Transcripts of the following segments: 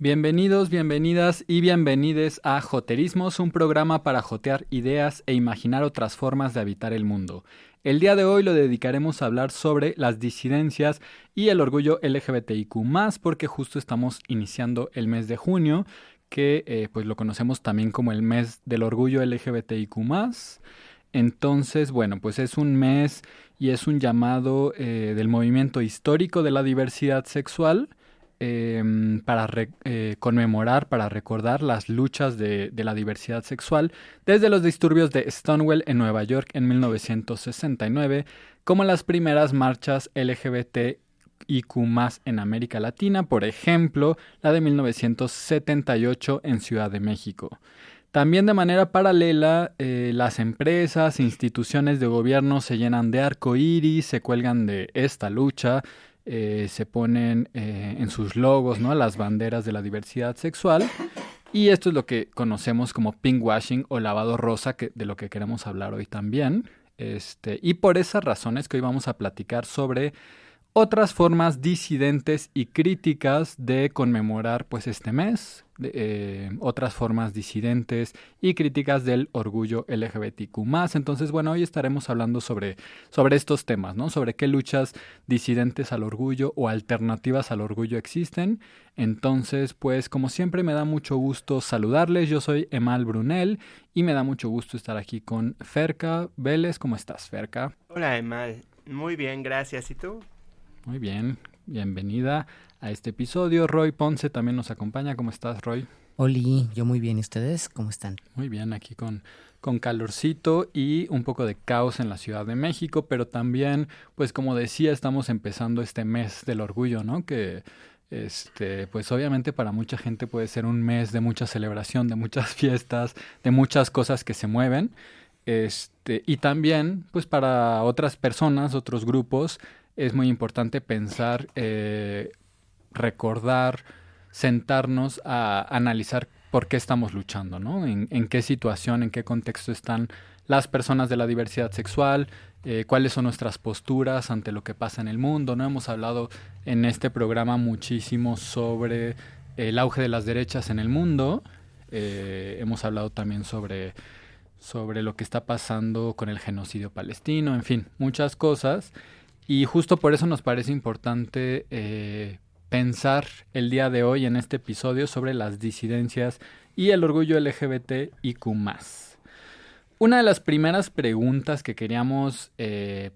Bienvenidos, bienvenidas y bienvenides a Joterismos, un programa para jotear ideas e imaginar otras formas de habitar el mundo. El día de hoy lo dedicaremos a hablar sobre las disidencias y el orgullo LGBTIQ+, porque justo estamos iniciando el mes de junio, que pues lo conocemos también como el mes del orgullo LGBTIQ+. Entonces, bueno, pues es un mes y es un llamado del movimiento histórico de la diversidad sexual para conmemorar, para recordar las luchas de la diversidad sexual desde los disturbios de Stonewall en Nueva York en 1969, como las primeras marchas LGBTIQ+ en América Latina, por ejemplo, la de 1978 en Ciudad de México. También de manera paralela, las empresas, instituciones de gobierno se llenan de arco iris, se cuelgan de esta lucha, se ponen en sus logos, ¿no?, las banderas de la diversidad sexual. Y esto es lo que conocemos como pinkwashing o lavado rosa, de lo que queremos hablar hoy también. Y por esas razones que hoy vamos a platicar sobre otras formas disidentes y críticas de conmemorar pues este mes, otras formas disidentes y críticas del orgullo LGBTQ+. Entonces, bueno, hoy estaremos hablando sobre estos temas, ¿no? Sobre qué luchas disidentes al orgullo o alternativas al orgullo existen. Entonces, pues como siempre me da mucho gusto saludarles. Yo soy Emal Brunel y me da mucho gusto estar aquí con Ferka Vélez. ¿Cómo estás, Ferka? Hola, Emal. Muy bien, gracias. ¿Y tú? Muy bien, bienvenida a este episodio. Roy Ponce también nos acompaña. ¿Cómo estás, Roy? Oli, yo muy bien. ¿Y ustedes cómo están? Muy bien, aquí con calorcito y un poco de caos en la Ciudad de México, pero también, pues como decía, estamos empezando este mes del orgullo, ¿no? Que, pues obviamente para mucha gente puede ser un mes de mucha celebración, de muchas fiestas, de muchas cosas que se mueven. Y también, pues para otras personas, otros grupos, es muy importante pensar, recordar, sentarnos a analizar por qué estamos luchando, ¿no? En qué situación, en qué contexto están las personas de la diversidad sexual, cuáles son nuestras posturas ante lo que pasa en el mundo, ¿no? Hemos hablado en este programa muchísimo sobre el auge de las derechas en el mundo. Hemos hablado también sobre lo que está pasando con el genocidio palestino, en fin, muchas cosas. Y justo por eso nos parece importante pensar el día de hoy en este episodio sobre las disidencias y el orgullo LGBTIQ+. Una de las primeras preguntas que queríamos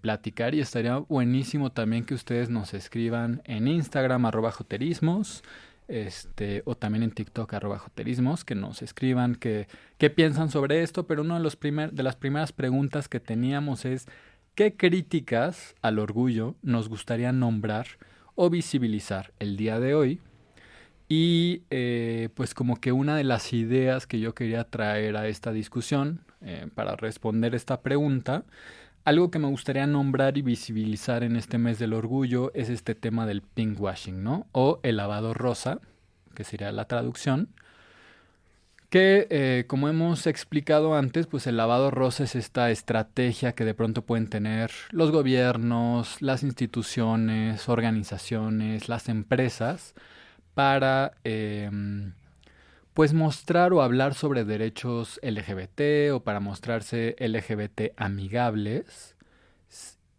platicar, y estaría buenísimo también que ustedes nos escriban en Instagram @joterismos, o también en TikTok @joterismos, que nos escriban qué piensan sobre esto, pero una de las primeras preguntas que teníamos es ¿qué críticas al orgullo nos gustaría nombrar o visibilizar el día de hoy? Y pues como que una de las ideas que yo quería traer a esta discusión para responder esta pregunta, algo que me gustaría nombrar y visibilizar en este mes del orgullo es este tema del pinkwashing, ¿no? O el lavado rosa, que sería la traducción. Que, como hemos explicado antes, pues el lavado rosa es esta estrategia que de pronto pueden tener los gobiernos, las instituciones, organizaciones, las empresas para, pues mostrar o hablar sobre derechos LGBT o para mostrarse LGBT amigables,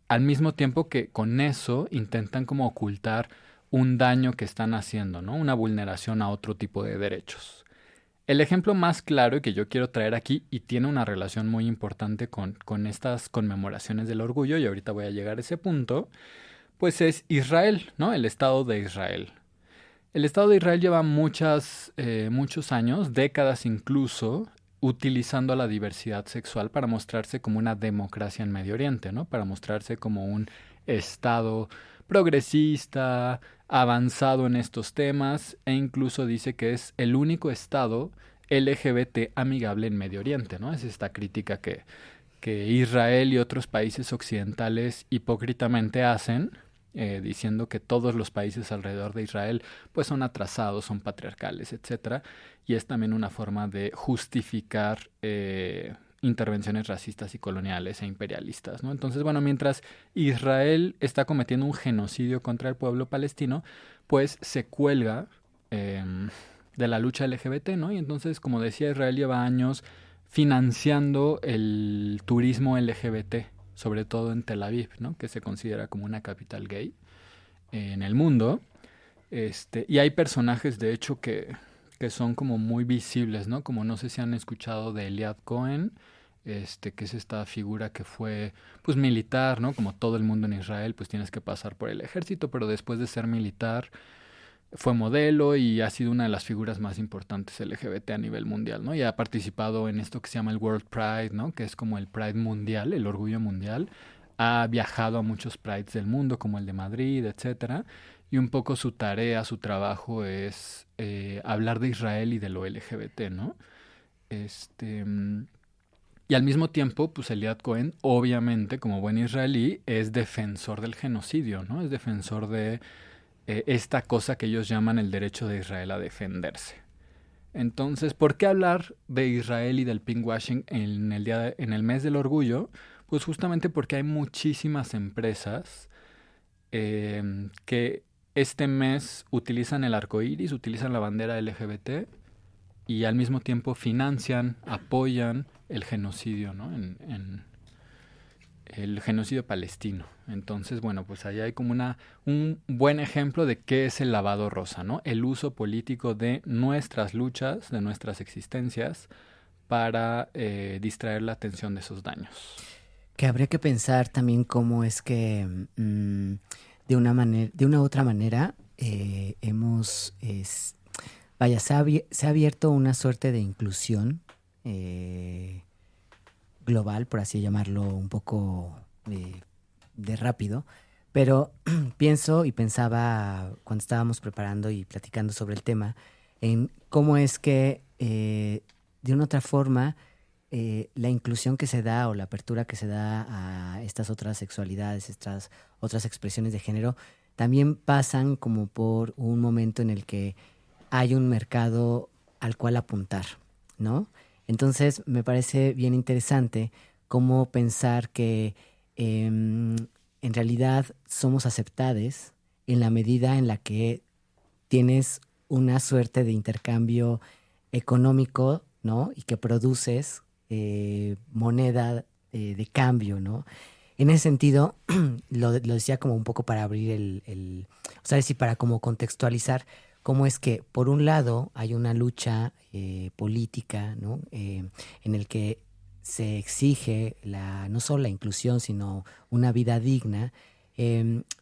al mismo tiempo que con eso intentan como ocultar un daño que están haciendo, ¿no? Una vulneración a otro tipo de derechos. El ejemplo más claro y que yo quiero traer aquí y tiene una relación muy importante con estas conmemoraciones del orgullo, y ahorita voy a llegar a ese punto, pues es Israel, ¿no? El Estado de Israel. El Estado de Israel lleva muchos años, décadas incluso, utilizando a la diversidad sexual para mostrarse como una democracia en Medio Oriente, ¿no? Para mostrarse como un Estado progresista, avanzado en estos temas, e incluso dice que es el único Estado LGBT amigable en Medio Oriente, ¿no? Es esta crítica que Israel y otros países occidentales hipócritamente hacen, diciendo que todos los países alrededor de Israel pues son atrasados, son patriarcales, etcétera, y es también una forma de justificar intervenciones racistas y coloniales e imperialistas, ¿no? Entonces, bueno, mientras Israel está cometiendo un genocidio contra el pueblo palestino, pues se cuelga de la lucha LGBT, ¿no? Y entonces, como decía, Israel lleva años financiando el turismo LGBT, sobre todo en Tel Aviv, ¿no? Que se considera como una capital gay en el mundo. Y hay personajes, de hecho, que son como muy visibles, ¿no? Como no sé si han escuchado de Eliad Cohen, que es esta figura que fue, pues, militar, ¿no? Como todo el mundo en Israel, pues tienes que pasar por el ejército, pero después de ser militar fue modelo y ha sido una de las figuras más importantes LGBT a nivel mundial, ¿no? Y ha participado en esto que se llama el World Pride, ¿no? Que es como el Pride mundial, el orgullo mundial. Ha viajado a muchos Prides del mundo, como el de Madrid, etcétera. Y un poco su tarea, su trabajo es hablar de Israel y de lo LGBT, ¿no? Este, mm, y al mismo tiempo, pues Eliad Cohen, obviamente, como buen israelí, es defensor del genocidio, ¿no? Es defensor de esta cosa que ellos llaman el derecho de Israel a defenderse. Entonces, ¿por qué hablar de Israel y del pinkwashing en el mes del orgullo? Pues justamente porque hay muchísimas empresas que este mes utilizan el arco iris, utilizan la bandera LGBT y al mismo tiempo financian, apoyan el genocidio, ¿no? En el genocidio palestino. Entonces, bueno, pues ahí hay como un buen ejemplo de qué es el lavado rosa, ¿no? El uso político de nuestras luchas, de nuestras existencias, para distraer la atención de esos daños. Que habría que pensar también cómo es que de una u otra manera se ha abierto una suerte de inclusión global, por así llamarlo un poco de rápido, pero pienso y pensaba cuando estábamos preparando y platicando sobre el tema, en cómo es que de una otra forma la inclusión que se da o la apertura que se da a estas otras sexualidades, estas otras expresiones de género, también pasan como por un momento en el que hay un mercado al cual apuntar, ¿no? Entonces me parece bien interesante cómo pensar que en realidad somos aceptados en la medida en la que tienes una suerte de intercambio económico, ¿no? Y que produces moneda de cambio, ¿no? En ese sentido, lo decía como un poco para abrir o sea, decir, para como contextualizar cómo es que, por un lado, hay una lucha política, ¿no? En el que se exige no solo la inclusión, sino una vida digna,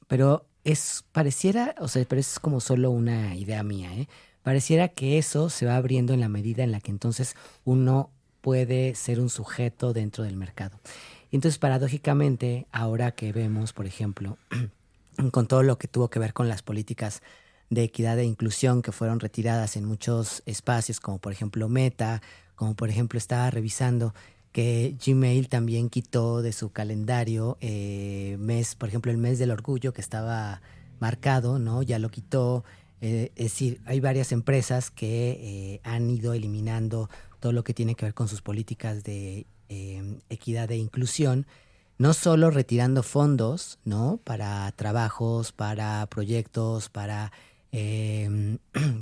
pero pareciera, o sea, pero es como solo una idea mía, ¿eh? Pareciera que eso se va abriendo en la medida en la que entonces uno puede ser un sujeto dentro del mercado. Y entonces, paradójicamente, ahora que vemos, por ejemplo, con todo lo que tuvo que ver con las políticas de equidad e inclusión que fueron retiradas en muchos espacios, como por ejemplo Meta, como por ejemplo estaba revisando que Gmail también quitó de su calendario por ejemplo el mes del orgullo que estaba marcado, ¿no? Ya lo quitó. Es decir, hay varias empresas que han ido eliminando todo lo que tiene que ver con sus políticas de equidad e inclusión, no solo retirando fondos, ¿no? Para trabajos, para proyectos, para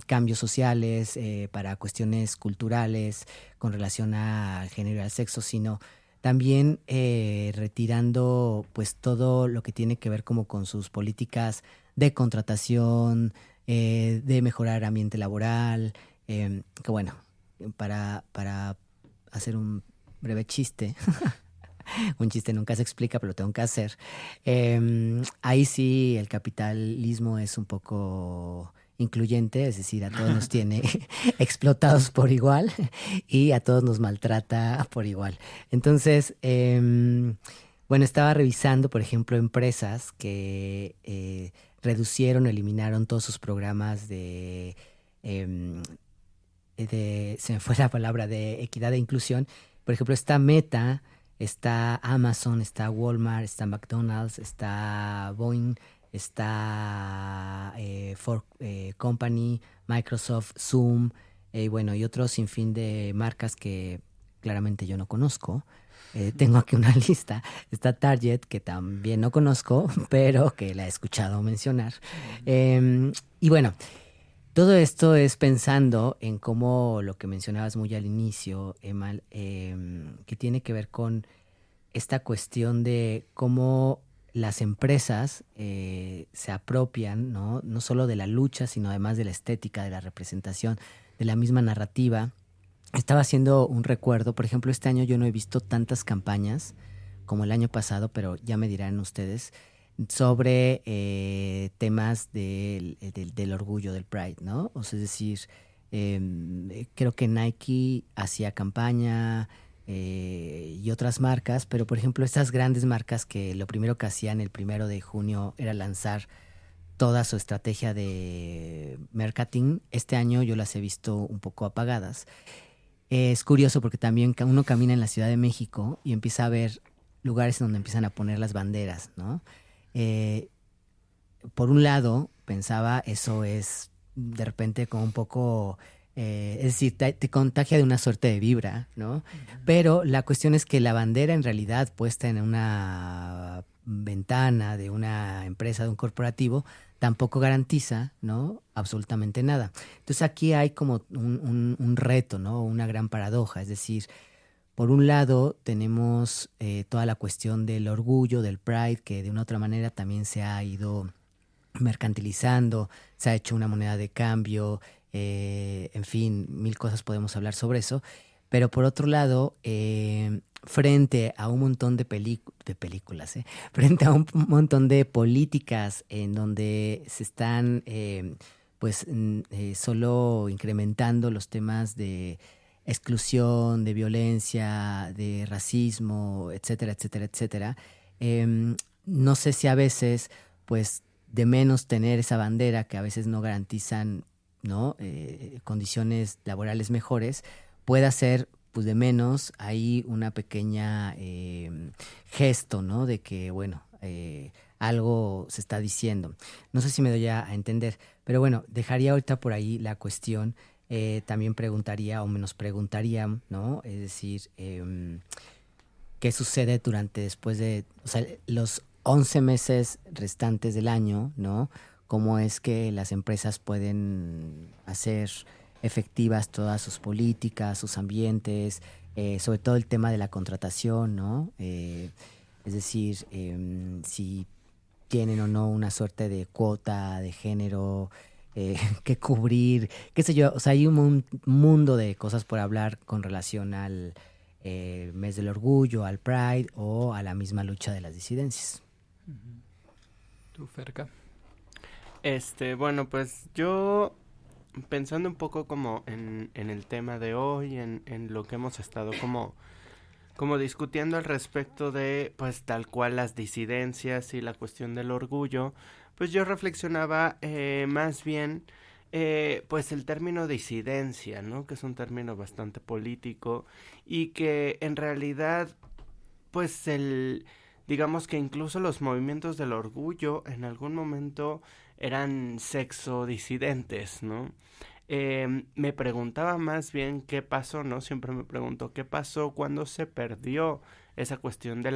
cambios sociales, para cuestiones culturales con relación al género y al sexo, sino también retirando pues todo lo que tiene que ver como con sus políticas de contratación, de mejorar ambiente laboral, que bueno, para hacer un breve chiste, un chiste nunca se explica, pero lo tengo que hacer. Ahí sí el capitalismo es un poco incluyente, es decir, a todos nos tiene explotados por igual y a todos nos maltrata por igual. Entonces, bueno, estaba revisando, por ejemplo, empresas que reducieron, eliminaron todos sus programas se me fue la palabra, de equidad e inclusión. Por ejemplo, está Meta, está Amazon, está Walmart, está McDonald's, está Boeing, está Ford Company, Microsoft, Zoom, bueno, y otros sinfín de marcas que claramente yo no conozco. Tengo aquí una lista. Está Target, que también no conozco, pero que la he escuchado mencionar. Y bueno, Todo esto es pensando en cómo lo que mencionabas muy al inicio, Emal, que tiene que ver con esta cuestión de cómo las empresas se apropian, ¿no? No solo de la lucha, sino además de la estética, de la representación, de la misma narrativa. Estaba haciendo un recuerdo, por ejemplo, este año yo no he visto tantas campañas como el año pasado, pero ya me dirán ustedes, sobre temas del orgullo, del Pride, ¿no? O sea, es decir, creo que Nike hacía campaña y otras marcas, pero por ejemplo, estas grandes marcas que lo primero que hacían el 1 de junio era lanzar toda su estrategia de marketing, este año yo las he visto un poco apagadas. Es curioso porque también uno camina en la Ciudad de México y empieza a ver lugares en donde empiezan a poner las banderas, ¿no? Eh, por un lado, pensaba, eso es de repente como un poco, es decir, te contagia de una suerte de vibra, ¿no? Pero la cuestión es que la bandera en realidad puesta en una ventana de una empresa, de un corporativo, tampoco garantiza, ¿no? Absolutamente nada. Entonces aquí hay como un reto, ¿no? Una gran paradoja, es decir, por un lado, tenemos toda la cuestión del orgullo, del pride, que de una u otra manera también se ha ido mercantilizando, se ha hecho una moneda de cambio, en fin, mil cosas podemos hablar sobre eso. Pero por otro lado, frente a un montón de películas, frente a un montón de políticas en donde se están solo incrementando los temas de exclusión, de violencia, de racismo, etcétera, etcétera, etcétera. No sé si a veces, pues, de menos tener esa bandera que a veces no garantizan, ¿no? Condiciones laborales mejores, pueda ser, pues, de menos ahí una pequeña gesto, ¿no? De que, bueno, algo se está diciendo. No sé si me doy a entender, pero bueno, dejaría ahorita por ahí la cuestión. También preguntaría o menos preguntaría, ¿no? Es decir, ¿qué sucede después de, o sea, los 11 meses restantes del año, ¿no? ¿Cómo es que las empresas pueden hacer efectivas todas sus políticas, sus ambientes, sobre todo el tema de la contratación, ¿no? Es decir, si tienen o no una suerte de cuota de género que cubrir, qué sé yo, o sea, hay un mundo de cosas por hablar con relación al mes del orgullo, al Pride o a la misma lucha de las disidencias. ¿Tú, Ferca? Bueno, pues yo pensando un poco como en el tema de hoy, en lo que hemos estado como discutiendo al respecto de, pues tal cual las disidencias y la cuestión del orgullo, pues yo reflexionaba más bien, pues el término disidencia, ¿no? Que es un término bastante político y que en realidad, pues digamos que incluso los movimientos del orgullo en algún momento eran sexo disidentes, ¿no? Me preguntaba más bien qué pasó, ¿no? Siempre me pregunto qué pasó cuando se perdió esa cuestión de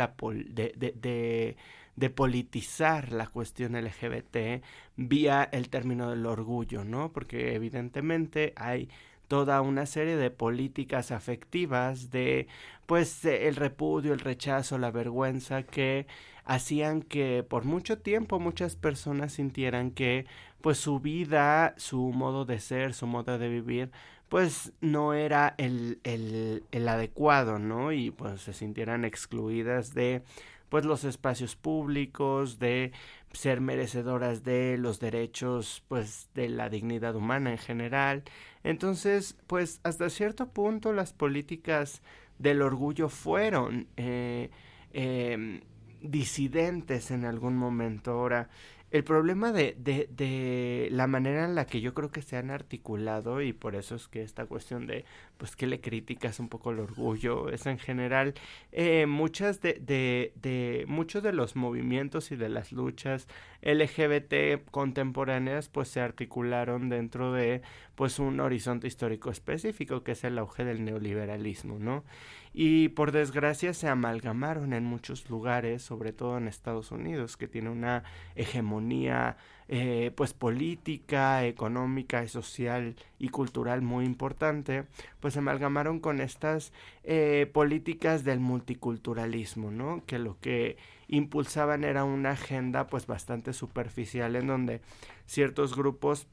politizar la cuestión LGBT vía el término del orgullo, ¿no? Porque evidentemente hay toda una serie de políticas afectivas de, pues, el repudio, el rechazo, la vergüenza que hacían que por mucho tiempo muchas personas sintieran que pues su vida, su modo de ser, su modo de vivir, pues no era el adecuado, ¿no? Y pues se sintieran excluidas de pues los espacios públicos, de ser merecedoras de los derechos, pues de la dignidad humana en general. Entonces, pues hasta cierto punto las políticas del orgullo fueron disidentes en algún momento. Ahora, el problema de la manera en la que yo creo que se han articulado, y por eso es que esta cuestión de, pues, que le criticas un poco el orgullo, es en general, muchos de los movimientos y de las luchas LGBT contemporáneas, pues, se articularon dentro de, pues, un horizonte histórico específico, que es el auge del neoliberalismo, ¿no? Y por desgracia se amalgamaron en muchos lugares, sobre todo en Estados Unidos, que tiene una hegemonía pues política, económica y social y cultural muy importante, pues se amalgamaron con estas políticas del multiculturalismo, ¿no? Que lo que impulsaban era una agenda pues bastante superficial en donde ciertos grupos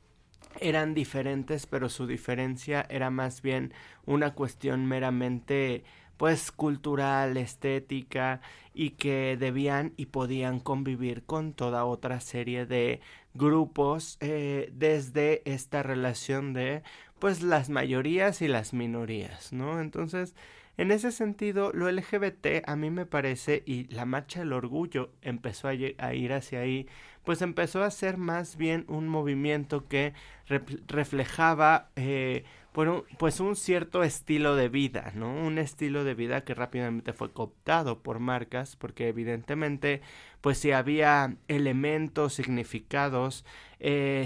eran diferentes, pero su diferencia era más bien una cuestión meramente pues cultural, estética, y que debían y podían convivir con toda otra serie de grupos desde esta relación de pues las mayorías y las minorías, ¿no? Entonces, en ese sentido, lo LGBT a mí me parece, y la marcha del orgullo empezó a ir hacia ahí, pues empezó a ser más bien un movimiento que reflejaba pues un cierto estilo de vida, ¿no? Un estilo de vida que rápidamente fue cooptado por marcas, porque evidentemente, pues si había elementos, significados,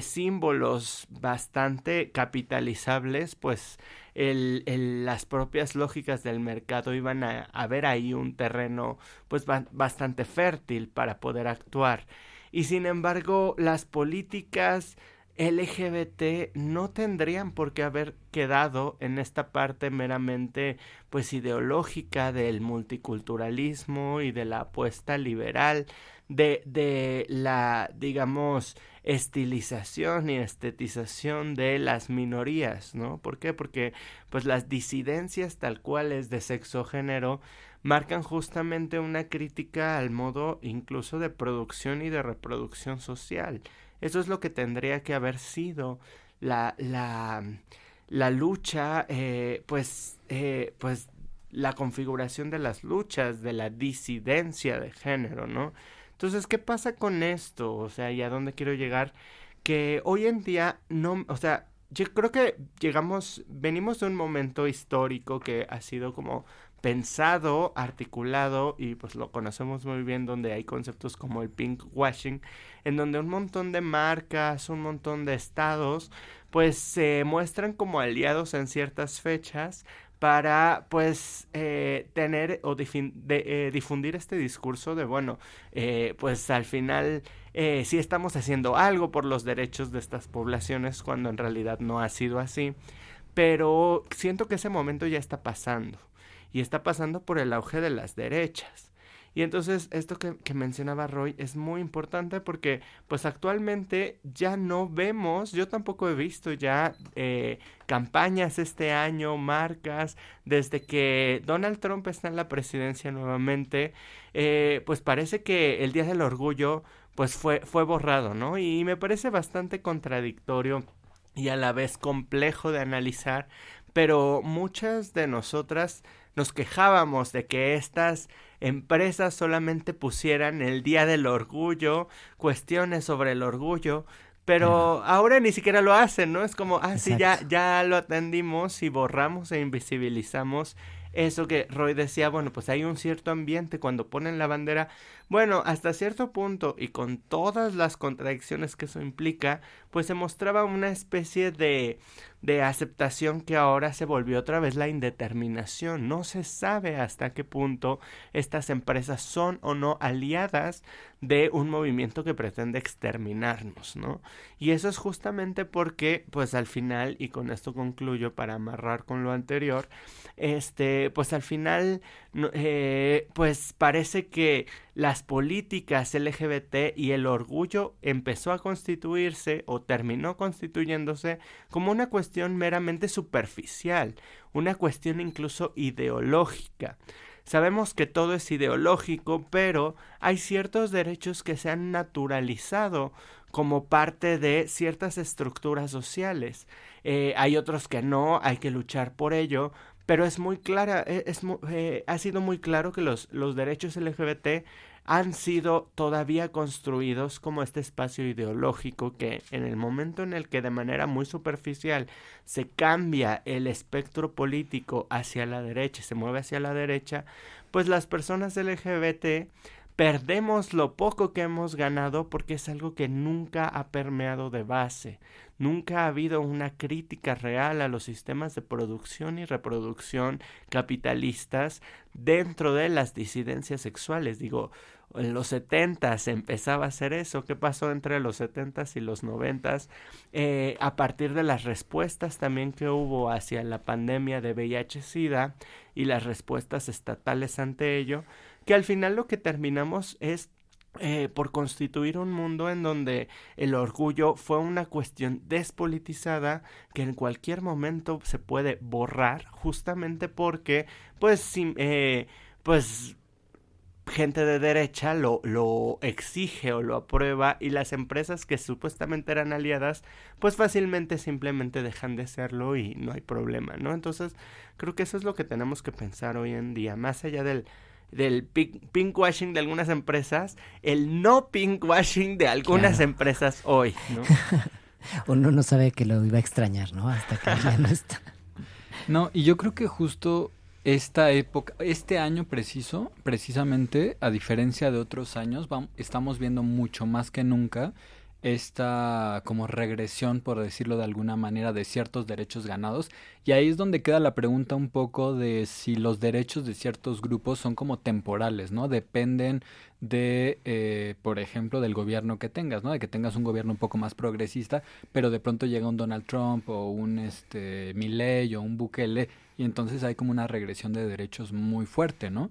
símbolos bastante capitalizables, pues las propias lógicas del mercado iban a ver ahí un terreno pues bastante fértil para poder actuar. Y sin embargo, las políticas LGBT no tendrían por qué haber quedado en esta parte meramente pues ideológica del multiculturalismo y de la apuesta liberal, de la, digamos, estilización y estetización de las minorías, ¿no? ¿Por qué? Porque pues las disidencias tal cuales de sexo o género marcan justamente una crítica al modo incluso de producción y de reproducción social. Eso es lo que tendría que haber sido la lucha, pues la configuración de las luchas, de la disidencia de género, ¿no? Entonces, ¿qué pasa con esto? O sea, ¿y a dónde quiero llegar? Que hoy en día no, o sea, yo creo que venimos de un momento histórico que ha sido como pensado, articulado, y pues lo conocemos muy bien, donde hay conceptos como el pink washing, en donde un montón de marcas, un montón de estados, pues se muestran como aliados en ciertas fechas para pues tener o difundir este discurso de bueno, pues al final sí estamos haciendo algo por los derechos de estas poblaciones cuando en realidad no ha sido así, pero siento que ese momento ya está pasando y está pasando por el auge de las derechas. Y entonces esto que mencionaba Roy es muy importante porque pues actualmente ya no vemos, yo tampoco he visto ya campañas este año, marcas, desde que Donald Trump está en la presidencia nuevamente, pues parece que el Día del Orgullo pues fue borrado, ¿no? Y me parece bastante contradictorio y a la vez complejo de analizar, pero muchas de nosotras nos quejábamos de que estas empresas solamente pusieran el Día del Orgullo, cuestiones sobre el orgullo, pero ahora ni siquiera lo hacen, ¿no? Es como, sí, ya lo atendimos y borramos e invisibilizamos eso que Roy decía, bueno, pues hay un cierto ambiente cuando ponen la bandera, bueno, hasta cierto punto y con todas las contradicciones que eso implica, pues se mostraba una especie de aceptación que ahora se volvió otra vez la indeterminación. No se sabe hasta qué punto estas empresas son o no aliadas de un movimiento que pretende exterminarnos, ¿no? Y eso es justamente porque, pues al final, y con esto concluyo para amarrar con lo anterior, pues al final, pues parece que las políticas LGBT y el orgullo empezó a constituirse o terminó constituyéndose como una cuestión meramente superficial, una cuestión incluso ideológica. Sabemos que todo es ideológico, pero hay ciertos derechos que se han naturalizado como parte de ciertas estructuras sociales. Hay otros que no, hay que luchar por ello, pero es muy clara, ha sido muy claro que los derechos LGBT han sido todavía construidos como este espacio ideológico que en el momento en el que de manera muy superficial se cambia el espectro político hacia la derecha, se mueve hacia la derecha, pues las personas LGBT perdemos lo poco que hemos ganado porque es algo que nunca ha permeado de base. Nunca ha habido una crítica real a los sistemas de producción y reproducción capitalistas dentro de las disidencias sexuales. Digo, en los 70s empezaba a hacer eso. ¿Qué pasó entre los 70s y los 90s? A partir de las respuestas también que hubo hacia la pandemia de VIH-Sida y las respuestas estatales ante ello, que al final lo que terminamos es por constituir un mundo en donde el orgullo fue una cuestión despolitizada que en cualquier momento se puede borrar, justamente porque pues gente de derecha lo exige o lo aprueba, y las empresas que supuestamente eran aliadas pues fácilmente simplemente dejan de serlo y no hay problema, ¿no? Entonces creo que eso es lo que tenemos que pensar hoy en día, más allá del pinkwashing de algunas empresas, el no pinkwashing de algunas empresas hoy, ¿no? Uno no sabe que lo iba a extrañar, ¿no? Hasta que ya no está. No, y yo creo que justo esta época, este año precisamente, a diferencia de otros años, estamos viendo mucho más que nunca esta como regresión, por decirlo de alguna manera, de ciertos derechos ganados. Y ahí es donde queda la pregunta un poco de si los derechos de ciertos grupos son como temporales, ¿no? Dependen de, por ejemplo, del gobierno que tengas, ¿no? De que tengas un gobierno un poco más progresista, pero de pronto llega un Donald Trump o un Milei o un Bukele, y entonces hay como una regresión de derechos muy fuerte, ¿no?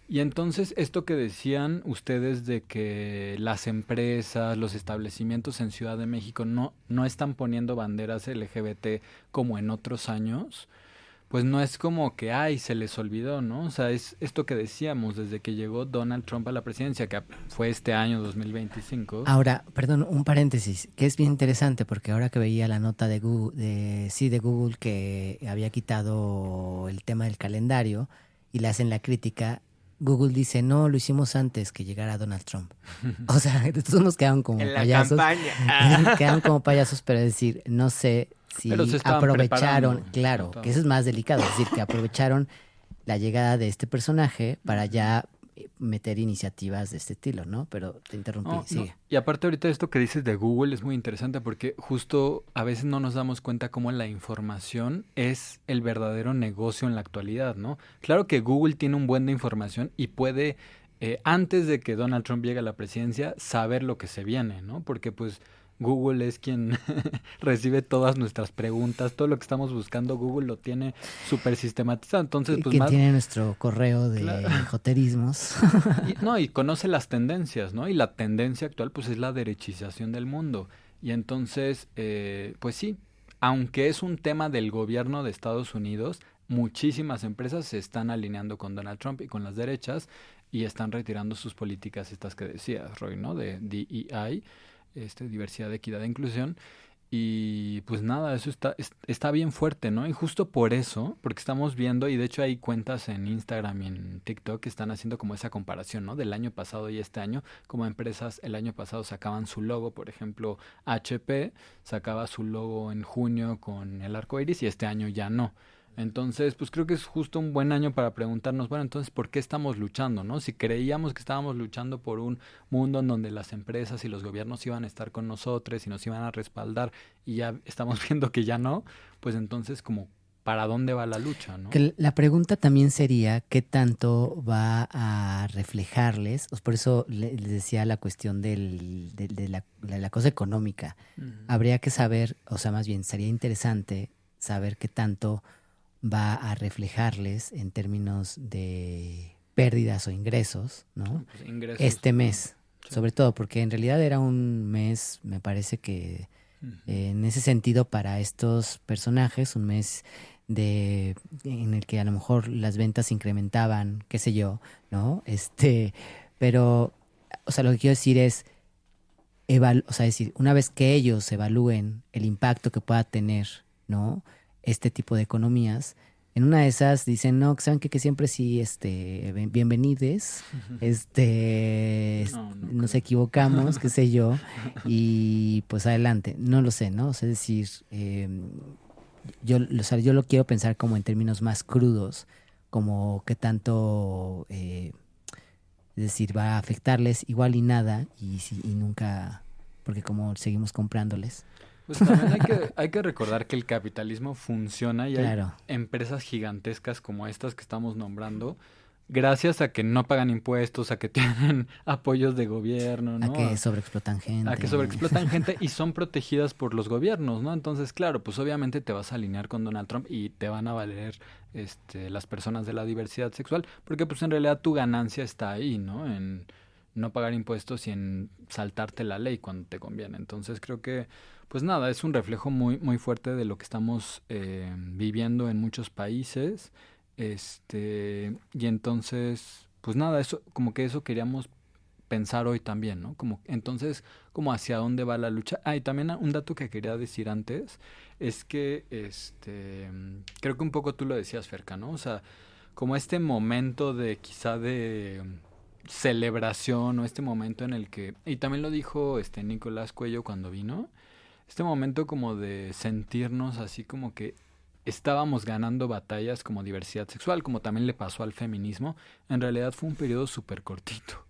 Y entonces esto que decían ustedes de que las empresas, los establecimientos en Ciudad de México no están poniendo banderas LGBT como en otros años, pues no es como que, ay, se les olvidó, ¿no? O sea, es esto que decíamos desde que llegó Donald Trump a la presidencia, que fue este año 2025. Ahora, perdón, un paréntesis, que es bien interesante porque ahora que veía la nota de Google, de Google que había quitado el tema del calendario y le hacen la crítica, Google dice, no, lo hicimos antes que llegara Donald Trump. O sea, todos nos quedaron como en payasos. la campaña. Quedaron como payasos, pero es decir, no sé si aprovecharon, claro, que eso es más delicado, es decir, que aprovecharon la llegada de este personaje para ya meter iniciativas de este estilo, ¿no? Pero te interrumpí, sigue. No. Y aparte ahorita esto que dices de Google es muy interesante porque justo a veces no nos damos cuenta cómo la información es el verdadero negocio en la actualidad, ¿no? Claro que Google tiene un buen de información y puede, antes de que Donald Trump llegue a la presidencia, saber lo que se viene, ¿no? Porque pues Google es quien recibe todas nuestras preguntas, todo lo que estamos buscando, Google lo tiene súper sistematizado. Entonces, pues ¿Quién tiene nuestro correo de joterismos? Y conoce las tendencias, ¿no? Y la tendencia actual, pues, es la derechización del mundo. Y entonces, pues sí, aunque es un tema del gobierno de Estados Unidos, muchísimas empresas se están alineando con Donald Trump y con las derechas y están retirando sus políticas estas que decías, Roy, ¿no? De DEI, diversidad, equidad e inclusión. Y pues nada, eso está bien fuerte, ¿no? Y justo por eso, porque estamos viendo, y de hecho hay cuentas en Instagram y en TikTok que están haciendo como esa comparación, ¿no? Del año pasado y este año, como empresas el año pasado sacaban su logo, por ejemplo, HP sacaba su logo en junio con el arco iris y este año ya no. Entonces, pues creo que es justo un buen año para preguntarnos, bueno, entonces, ¿por qué estamos luchando, no? Si creíamos que estábamos luchando por un mundo en donde las empresas y los gobiernos iban a estar con nosotros y nos iban a respaldar y ya estamos viendo que ya no, pues entonces, como, ¿para dónde va la lucha, no? Que la pregunta también sería, ¿qué tanto va a reflejarles? Pues por eso les decía la cuestión de la cosa económica. Habría que saber, o sea, más bien, sería interesante saber qué tanto va a reflejarles en términos de pérdidas o ingresos, ¿no? Pues ingresos, este mes, sí. Sobre todo porque en realidad era un mes, me parece que en ese sentido para estos personajes, un mes en el que a lo mejor las ventas incrementaban, qué sé yo, ¿no? Pero, o sea, lo que quiero decir es, una vez que ellos evalúen el impacto que pueda tener, ¿no? Este tipo de economías, en una de esas dicen, no, saben que siempre sí, bienvenides, nos equivocamos, qué sé yo, y pues adelante, no lo sé, ¿no? O sea, es decir, yo lo quiero pensar como en términos más crudos, como qué tanto Es decir, va a afectarles igual y nada y nunca, porque como seguimos comprándoles. Pues también hay que recordar que el capitalismo funciona y hay Claro, empresas gigantescas como estas que estamos nombrando, gracias a que no pagan impuestos, a que tienen apoyos de gobierno, a ¿no? que sobreexplotan A que gente. sobreexplotan gente y son protegidas por los gobiernos, ¿no? Entonces, claro, pues obviamente te vas a alinear con Donald Trump y te van a valer las personas de la diversidad sexual, porque pues en realidad tu ganancia está ahí, ¿no? En no pagar impuestos y en saltarte la ley cuando te conviene. Entonces creo que, pues nada, es un reflejo muy, muy fuerte de lo que estamos viviendo en muchos países. Y entonces, pues nada, eso, como que eso queríamos pensar hoy también, ¿no? Como, entonces, como hacia dónde va la lucha. Ah, y también un dato que quería decir antes es que, creo que un poco tú lo decías, Ferca, ¿no? O sea, como este momento de quizá de celebración o este momento en el que, y también lo dijo Nicolás Cuello cuando vino, este momento como de sentirnos así como que estábamos ganando batallas como diversidad sexual, como también le pasó al feminismo, en realidad fue un periodo súper cortito.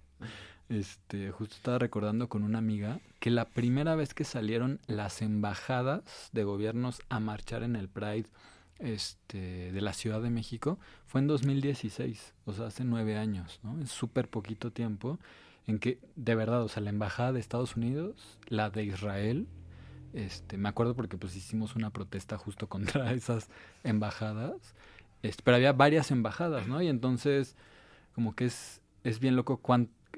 Justo estaba recordando con una amiga que la primera vez que salieron las embajadas de gobiernos a marchar en el Pride de la Ciudad de México fue en 2016, o sea, hace 9 años, ¿no? Es súper poquito tiempo en que, de verdad, o sea, la embajada de Estados Unidos, la de Israel, me acuerdo porque pues hicimos una protesta justo contra esas embajadas, pero había varias embajadas, ¿no? Y entonces, como que es bien loco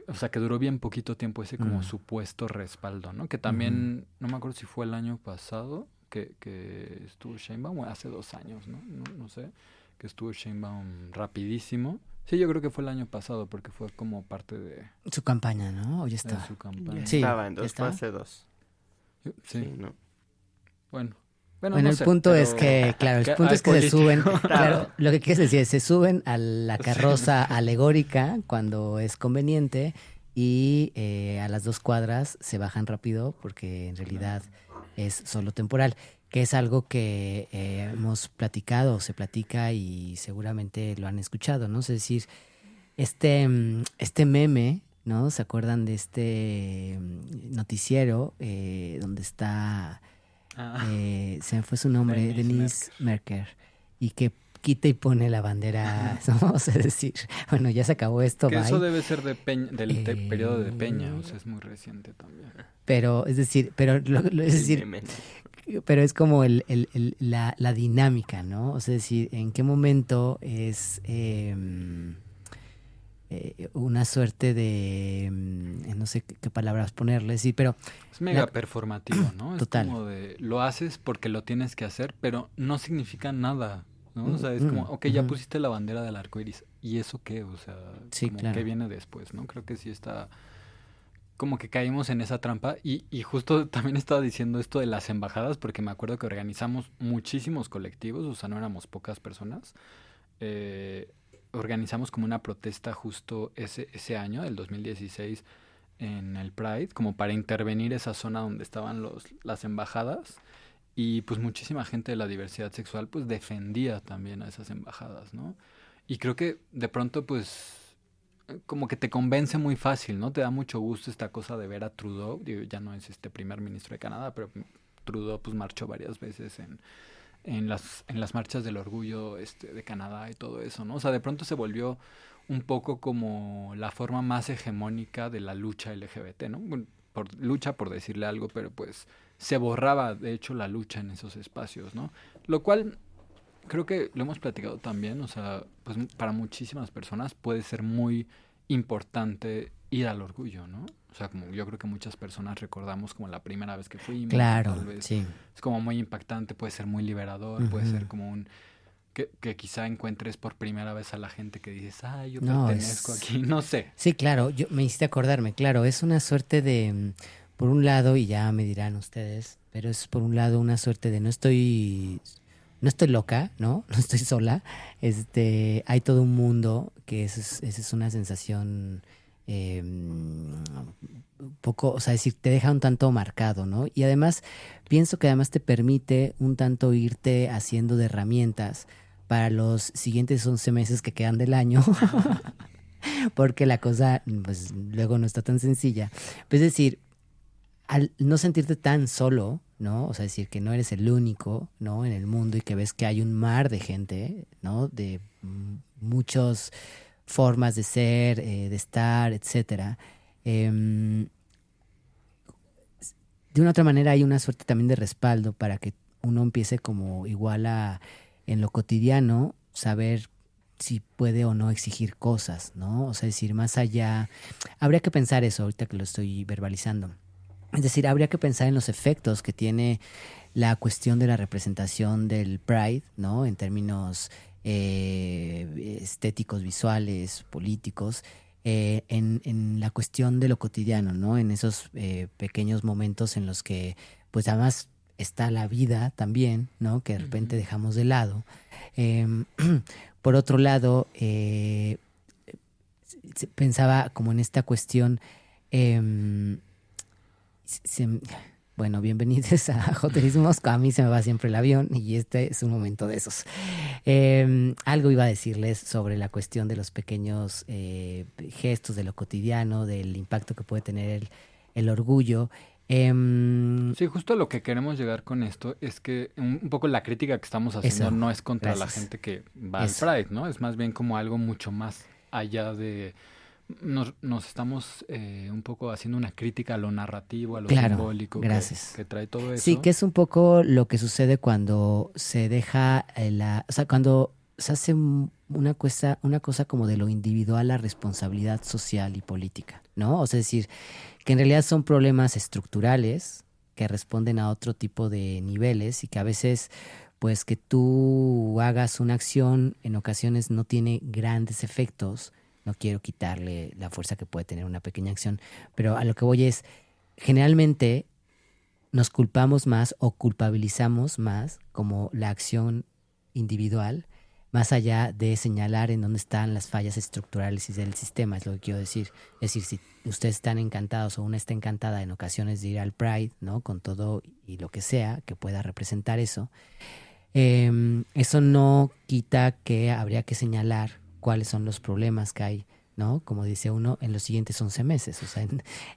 o sea, que duró bien poquito tiempo ese como supuesto respaldo, ¿no? Que también, no me acuerdo si fue el año pasado que estuvo Sheinbaum, o hace 2 años, ¿no? No sé, que estuvo Sheinbaum rapidísimo. Sí, yo creo que fue el año pasado porque fue como parte de Su campaña, ¿no? O ya de está. su campaña. Sí, Estaba en ¿ya dos, fue está? hace 2. Sí, Sí, ¿no? bueno, Bueno, no el sé, punto es pero que, claro, el punto hay es que se suben, políticos. claro, lo que quieres decir es se suben a la carroza alegórica cuando es conveniente y a las 2 cuadras se bajan rápido porque en realidad es solo temporal, que es algo que hemos platicado, se platica y seguramente lo han escuchado, ¿no? Es decir, este meme, ¿no? ¿Se acuerdan de este noticiero donde está, Ah, se me fue su nombre, Denise Denise Merker, y que quita y pone la bandera, ¿no? O sea, es decir, bueno, ya se acabó esto, que eso bye. debe ser de periodo de Peña, o sea, es muy reciente también. Pero, es decir, es decir, Meme, pero es como la dinámica, ¿no? O sea, es decir, en qué momento es una suerte de, no sé qué palabras ponerle, sí, pero Es mega la- performativo, ¿no? Es total. como de, lo haces porque lo tienes que hacer, pero no significa nada, ¿no? O sea, es Mm, como, ok, ya ujú. pusiste la bandera del arco iris, ¿y eso qué? O sea, Sí, como claro. qué viene después, ¿no? Creo que sí está, como que caímos en esa trampa y justo también estaba diciendo esto de las embajadas, porque me acuerdo que organizamos muchísimos colectivos, o sea, no éramos pocas personas. eh, Organizamos como una protesta justo ese año, del 2016, en el Pride, como para intervenir esa zona donde estaban las embajadas. Y pues muchísima gente de la diversidad sexual pues defendía también a esas embajadas, ¿no? Y creo que de pronto pues como que te convence muy fácil, ¿no? Te da mucho gusto esta cosa de ver a Trudeau, digo, ya no es primer ministro de Canadá, pero Trudeau pues marchó varias veces en las marchas del orgullo de Canadá y todo eso, ¿no? O sea, de pronto se volvió un poco como la forma más hegemónica de la lucha LGBT, ¿no? Bueno, lucha por decirle algo, pero pues se borraba de hecho la lucha en esos espacios, ¿no? Lo cual creo que lo hemos platicado también, o sea, pues para muchísimas personas puede ser muy importante ir al orgullo, ¿no? O sea, como yo creo que muchas personas recordamos como la primera vez que fuimos, Claro, tal vez sí. es como muy impactante, puede ser muy liberador, puede ser Ujú. como que quizá encuentres por primera vez a la gente que dices, ay, yo No, pertenezco aquí, no sé. sí, claro, me hiciste acordarme, claro, es una suerte de, por un lado, y ya me dirán ustedes, pero es por un lado una suerte de no estoy loca, ¿no? No estoy sola. Hay todo un mundo que esa es una sensación un poco, o sea, decir, te deja un tanto marcado, ¿no? Y además, pienso que además te permite un tanto irte haciendo de herramientas para los siguientes 11 meses que quedan del año. porque la cosa pues luego no está tan sencilla. Pues es decir, al no sentirte tan solo, ¿no? O sea, decir que no eres el único, ¿no? En el mundo y que ves que hay un mar de gente, ¿no? De muchas formas de ser, de estar, etcétera. Em, de una otra manera hay una suerte también de respaldo para que uno empiece como igual a, en lo cotidiano, saber si puede o no exigir cosas, ¿no? O sea, decir, más allá, habría que pensar eso ahorita que lo estoy verbalizando. Es decir, habría que pensar en los efectos que tiene la cuestión de la representación del Pride, ¿no? En términos estéticos, visuales, políticos, en la cuestión de lo cotidiano, ¿no? En esos pequeños momentos en los que, pues además está la vida también, ¿no? Que de repente dejamos de lado. Em, por otro lado, pensaba como en esta cuestión. em, se- bueno, bienvenidos a Joterismos. A mí se me va siempre el avión y este es un momento de esos. Algo iba a decirles sobre la cuestión de los pequeños gestos de lo cotidiano, del impacto que puede tener el orgullo. Em, Sí, justo lo que queremos llegar con esto es que un poco la crítica que estamos haciendo Eso, no es contra la gracias. gente que va al Eso. Pride, ¿no? Es más bien como algo mucho más allá de... Nos estamos un poco haciendo una crítica a lo narrativo, a lo Claro, simbólico gracias. que trae todo Sí, eso. que es un poco lo que sucede cuando se deja o sea, cuando se hace una cosa como de lo individual a responsabilidad social y política, ¿no? O sea, es decir, que en realidad son problemas estructurales que responden a otro tipo de niveles y que a veces, pues, que tú hagas una acción en ocasiones no tiene grandes efectos. No quiero quitarle la fuerza que puede tener una pequeña acción, pero a lo que voy es, generalmente nos culpamos más o culpabilizamos más como la acción individual, más allá de señalar en dónde están las fallas estructurales y del sistema, es lo que quiero decir. Es decir, si ustedes están encantados o una está encantada en ocasiones de ir al Pride, ¿no? Con todo y lo que sea que pueda representar eso, eso no quita que habría que señalar cuáles son los problemas que hay, ¿no? Como dice uno, en los siguientes 11 meses, o sea,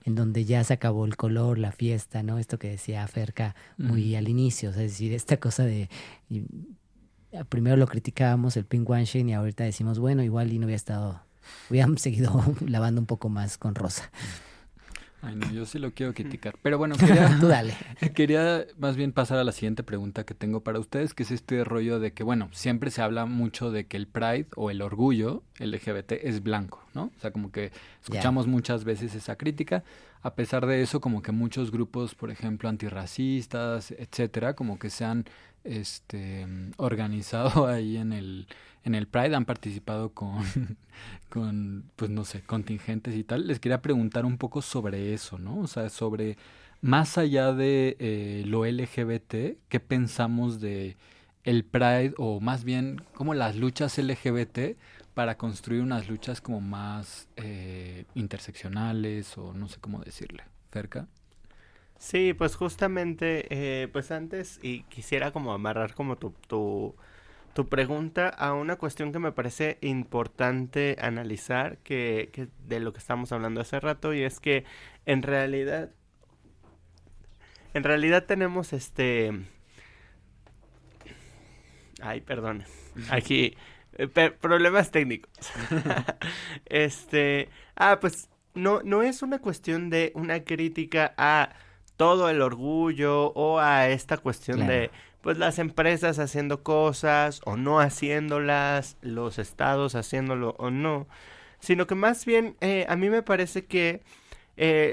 en donde ya se acabó el color, la fiesta, ¿no? Esto que decía Ferca Ujú. muy al inicio, o sea, es decir, esta cosa de... primero lo criticábamos el pinkwashing y ahorita decimos, bueno, igual y no hubiera estado, hubiéramos seguido lavando un poco más con rosa. Ay, no, yo sí lo quiero criticar. Pero bueno, quería, Tú dale. quería más bien pasar a la siguiente pregunta que tengo para ustedes, que es este rollo de que, bueno, siempre se habla mucho de que el Pride o el orgullo LGBT es blanco, ¿no? O sea, como que Ya, escuchamos muchas veces esa crítica. A pesar de eso, como que muchos grupos, por ejemplo, antirracistas, etcétera, como que se han organizado ahí en el Pride, han participado con, pues no sé, contingentes y tal. Les quería preguntar un poco sobre eso, ¿no? O sea, sobre más allá de lo LGBT, ¿qué pensamos de el Pride o más bien como las luchas LGBT para construir unas luchas como más interseccionales o no sé cómo decirle, cerca? Sí, pues justamente, pues antes, y quisiera como amarrar como tu pregunta a una cuestión que me parece importante analizar, que de lo que estamos hablando hace rato, y es que en realidad, en realidad tenemos ay, perdón, aquí, problemas técnicos. Pues no es una cuestión de una crítica a todo el orgullo o a esta cuestión claro. de, pues las empresas haciendo cosas o no haciéndolas, los estados haciéndolo o no, sino que más bien a mí me parece que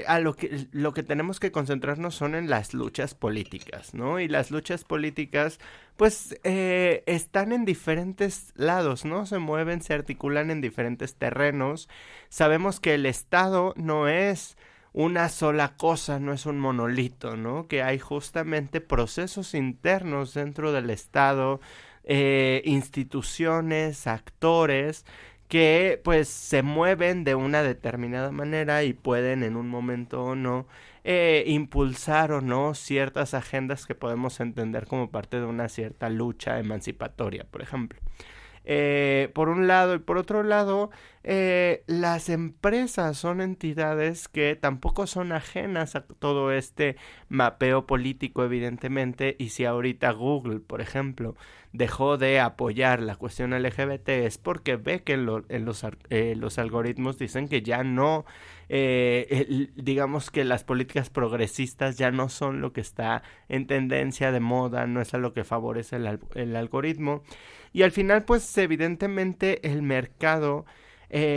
a lo que tenemos que concentrarnos son en las luchas políticas, ¿no? Y las luchas políticas, pues, están en diferentes lados, ¿no? Se mueven, se articulan en diferentes terrenos. Sabemos que el Estado no es una sola cosa, no es un monolito, ¿no? Que hay justamente procesos internos dentro del Estado, instituciones, actores que pues se mueven de una determinada manera y pueden en un momento o no impulsar o no ciertas agendas que podemos entender como parte de una cierta lucha emancipatoria, por ejemplo. por un lado, y por otro lado, las empresas son entidades que tampoco son ajenas a todo este mapeo político, evidentemente, y si ahorita Google, por ejemplo, dejó de apoyar la cuestión LGBT es porque ve que los algoritmos dicen que ya no, digamos que las políticas progresistas ya no son lo que está en tendencia de moda, no es a lo que favorece el algoritmo. Y al final, pues evidentemente el mercado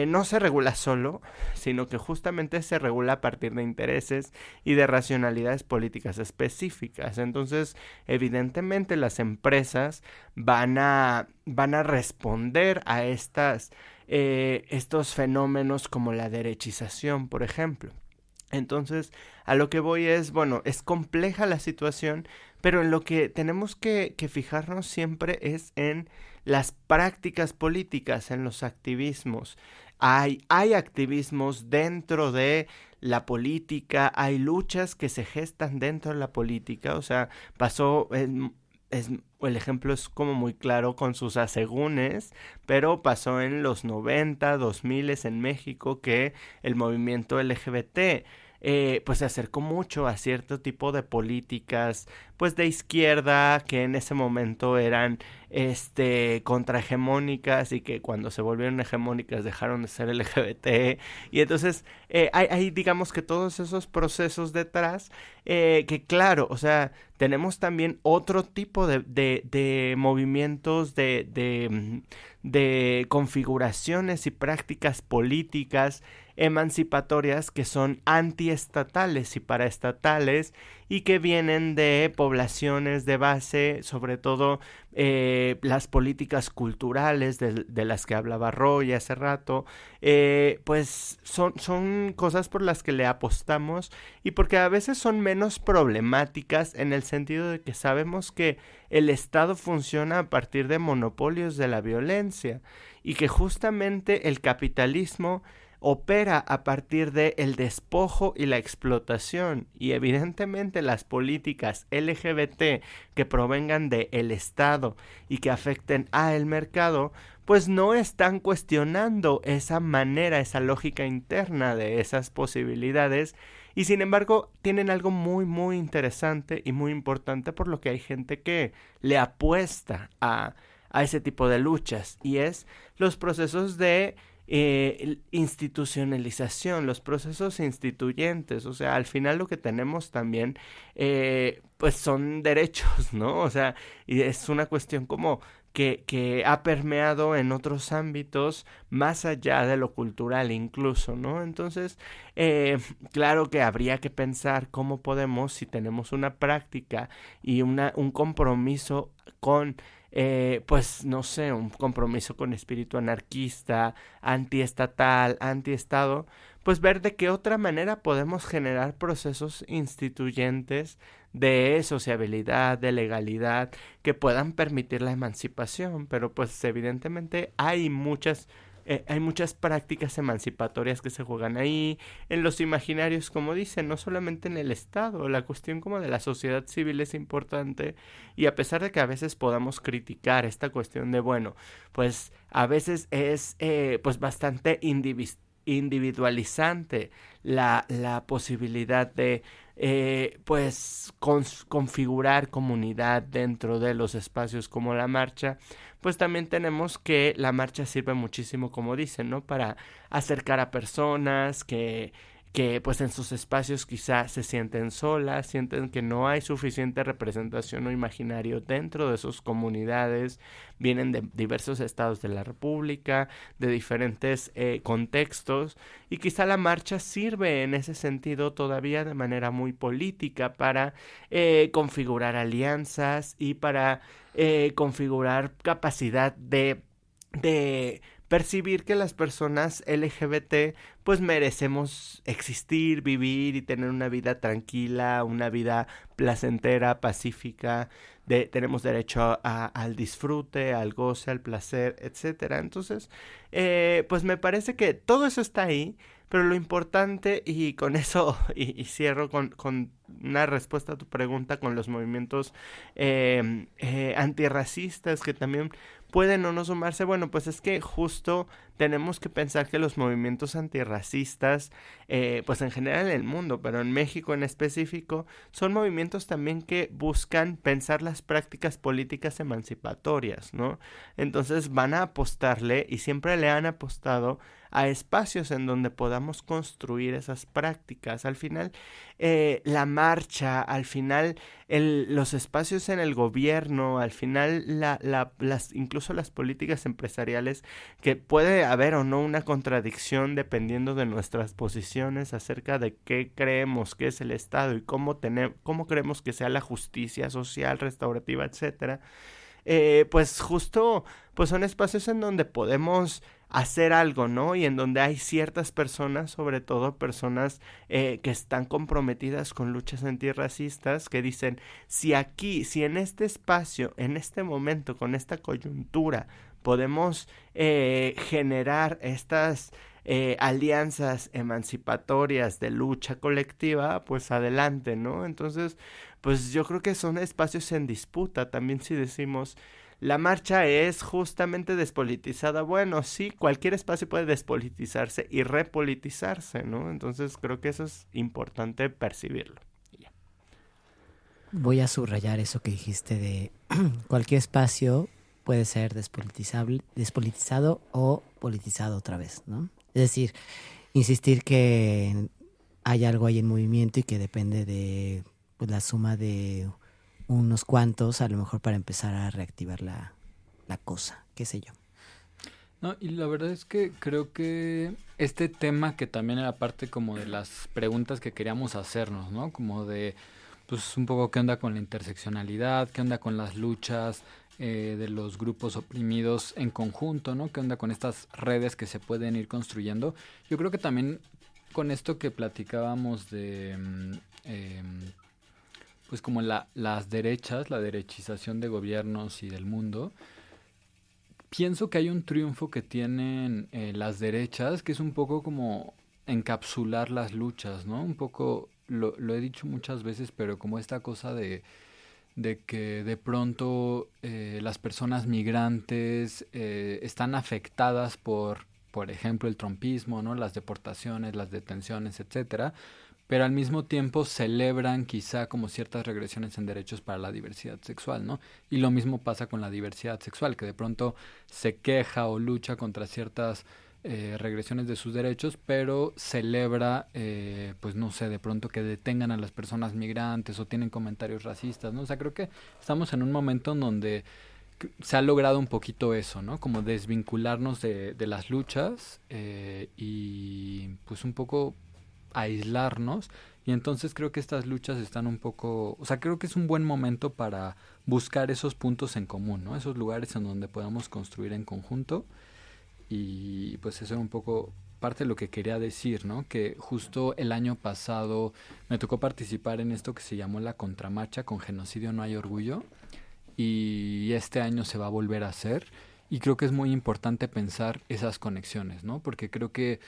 no se regula solo, sino que justamente se regula a partir de intereses y de racionalidades políticas específicas. Entonces, evidentemente las empresas van a responder a estos fenómenos como la derechización, por ejemplo. Entonces, a lo que voy es, bueno, es compleja la situación, pero en lo que tenemos que fijarnos siempre es en las prácticas políticas, en los activismos. Hay activismos dentro de la política, hay luchas que se gestan dentro de la política, o sea, el ejemplo es como muy claro con sus asegúnes, pero pasó en los 90, 2000 en México que el movimiento LGBT pues se acercó mucho a cierto tipo de políticas pues de izquierda que en ese momento eran contrahegemónicas y que cuando se volvieron hegemónicas dejaron de ser LGBT y entonces hay digamos que todos esos procesos detrás que claro, o sea, tenemos también otro tipo de movimientos de configuraciones y prácticas políticas emancipatorias que son antiestatales y paraestatales y que vienen de poblaciones de base, sobre todo las políticas culturales de las que hablaba Roy hace rato, pues son cosas por las que le apostamos y porque a veces son menos problemáticas en el sentido de que sabemos que el Estado funciona a partir de monopolios de la violencia y que justamente el capitalismo opera a partir de el despojo y la explotación y evidentemente las políticas LGBT que provengan del Estado y que afecten al mercado pues no están cuestionando esa manera, esa lógica interna de esas posibilidades y sin embargo tienen algo muy muy interesante y muy importante por lo que hay gente que le apuesta a ese tipo de luchas y es los procesos de institucionalización, los procesos instituyentes, o sea, al final lo que tenemos también, pues son derechos, ¿no? O sea, y es una cuestión como que ha permeado en otros ámbitos más allá de lo cultural incluso, ¿no? Entonces, claro que habría que pensar cómo podemos, si tenemos una práctica y un compromiso con pues no sé, un compromiso con espíritu anarquista, antiestatal, antiestado, pues ver de qué otra manera podemos generar procesos instituyentes de sociabilidad, de legalidad, que puedan permitir la emancipación, pero pues evidentemente hay muchas prácticas emancipatorias que se juegan ahí, en los imaginarios, como dicen, no solamente en el Estado, la cuestión como de la sociedad civil es importante y a pesar de que a veces podamos criticar esta cuestión de, bueno, pues a veces es pues bastante individualizante la posibilidad de pues configurar comunidad dentro de los espacios como la marcha, pues también tenemos que la marcha sirve muchísimo, como dicen, ¿no? Para acercar a personas que pues en sus espacios quizá se sienten solas, sienten que no hay suficiente representación o imaginario dentro de sus comunidades, vienen de diversos estados de la República, de diferentes contextos y quizá la marcha sirve en ese sentido todavía de manera muy política para configurar alianzas y para configurar capacidad de percibir que las personas LGBT pues merecemos existir, vivir y tener una vida tranquila, una vida placentera, pacífica, tenemos derecho al disfrute, al goce, al placer, etcétera. Entonces, pues me parece que todo eso está ahí, pero lo importante, y con eso, y cierro con una respuesta a tu pregunta con los movimientos antirracistas que también pueden o no sumarse. Bueno, pues es que justo tenemos que pensar que los movimientos antirracistas, pues en general en el mundo, pero en México en específico, son movimientos también que buscan pensar las prácticas políticas emancipatorias, ¿no? Entonces van a apostarle, y siempre le han apostado, a espacios en donde podamos construir esas prácticas. Al final, la marcha, al final, los espacios en el gobierno, al final, incluso las políticas empresariales, que puede haber o no una contradicción dependiendo de nuestras posiciones acerca de qué creemos que es el Estado y cómo creemos que sea la justicia social, restaurativa, etcétera. Pues justo, pues son espacios en donde podemos hacer algo, ¿no? Y en donde hay ciertas personas, sobre todo personas que están comprometidas con luchas antirracistas, que dicen, si en este espacio, en este momento, con esta coyuntura, podemos generar estas alianzas emancipatorias de lucha colectiva, pues adelante, ¿no? Entonces, pues yo creo que son espacios en disputa. También si decimos, la marcha es justamente despolitizada. Bueno, sí, cualquier espacio puede despolitizarse y repolitizarse, ¿no? Entonces creo que eso es importante percibirlo. Voy a subrayar eso que dijiste de cualquier espacio puede ser despolitizado o politizado otra vez, ¿no? Es decir, insistir que hay algo ahí en movimiento y que depende de pues, la suma de unos cuantos, a lo mejor para empezar a reactivar la cosa, qué sé yo. No, y la verdad es que creo que este tema que también era parte como de las preguntas que queríamos hacernos, ¿no? Como de, pues un poco qué onda con la interseccionalidad, qué onda con las luchas de los grupos oprimidos en conjunto, ¿no? Qué onda con estas redes que se pueden ir construyendo. Yo creo que también con esto que platicábamos de pues como las derechas, la derechización de gobiernos y del mundo, pienso que hay un triunfo que tienen las derechas, que es un poco como encapsular las luchas, ¿no? Un poco, lo he dicho muchas veces, pero como esta cosa de que de pronto las personas migrantes están afectadas por ejemplo, el trumpismo, ¿no? Las deportaciones, las detenciones, etcétera, pero al mismo tiempo celebran quizá como ciertas regresiones en derechos para la diversidad sexual, ¿no? Y lo mismo pasa con la diversidad sexual, que de pronto se queja o lucha contra ciertas regresiones de sus derechos, pero celebra, pues no sé, de pronto que detengan a las personas migrantes o tienen comentarios racistas, ¿no? O sea, creo que estamos en un momento en donde se ha logrado un poquito eso, ¿no? Como desvincularnos de las luchas y pues un poco aislarnos, y entonces creo que estas luchas están un poco, o sea, creo que es un buen momento para buscar esos puntos en común, ¿no? Esos lugares en donde podamos construir en conjunto, y pues eso era un poco parte de lo que quería decir, ¿no? Que justo el año pasado me tocó participar en esto que se llamó la contramarcha con Genocidio No Hay Orgullo, y este año se va a volver a hacer, y creo que es muy importante pensar esas conexiones, ¿no? Porque creo que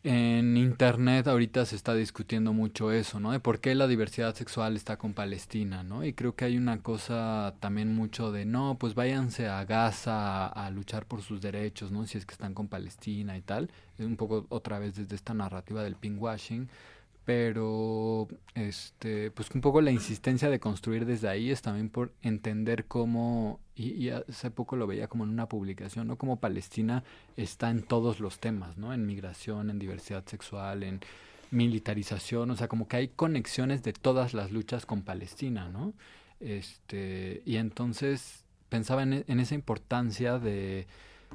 en internet ahorita se está discutiendo mucho eso, ¿no? De por qué la diversidad sexual está con Palestina, ¿no? Y creo que hay una cosa también mucho de, no, pues váyanse a Gaza a luchar por sus derechos, ¿no? Si es que están con Palestina y tal. Es un poco otra vez desde esta narrativa del pinkwashing. Pero, pues un poco la insistencia de construir desde ahí es también por entender cómo, y hace poco lo veía como en una publicación, ¿no? Como Palestina está en todos los temas, ¿no? En migración, en diversidad sexual, en militarización, o sea, como que hay conexiones de todas las luchas con Palestina, ¿no? Y entonces pensaba en esa importancia de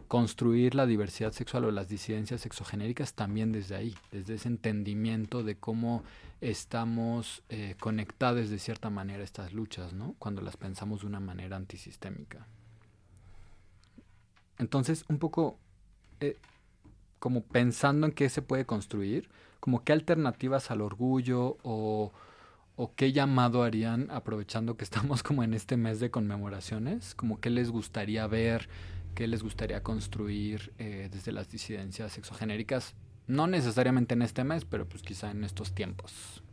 construir la diversidad sexual o las disidencias sexogenéricas también desde ahí, desde ese entendimiento de cómo estamos conectados de cierta manera a estas luchas, ¿no? Cuando las pensamos de una manera antisistémica. Entonces, un poco como pensando en qué se puede construir, como qué alternativas al orgullo o qué llamado harían, aprovechando que estamos como en este mes de conmemoraciones, como qué les gustaría ver, qué les gustaría construir desde las disidencias sexogenéricas, no necesariamente en este mes, pero pues quizá en estos tiempos.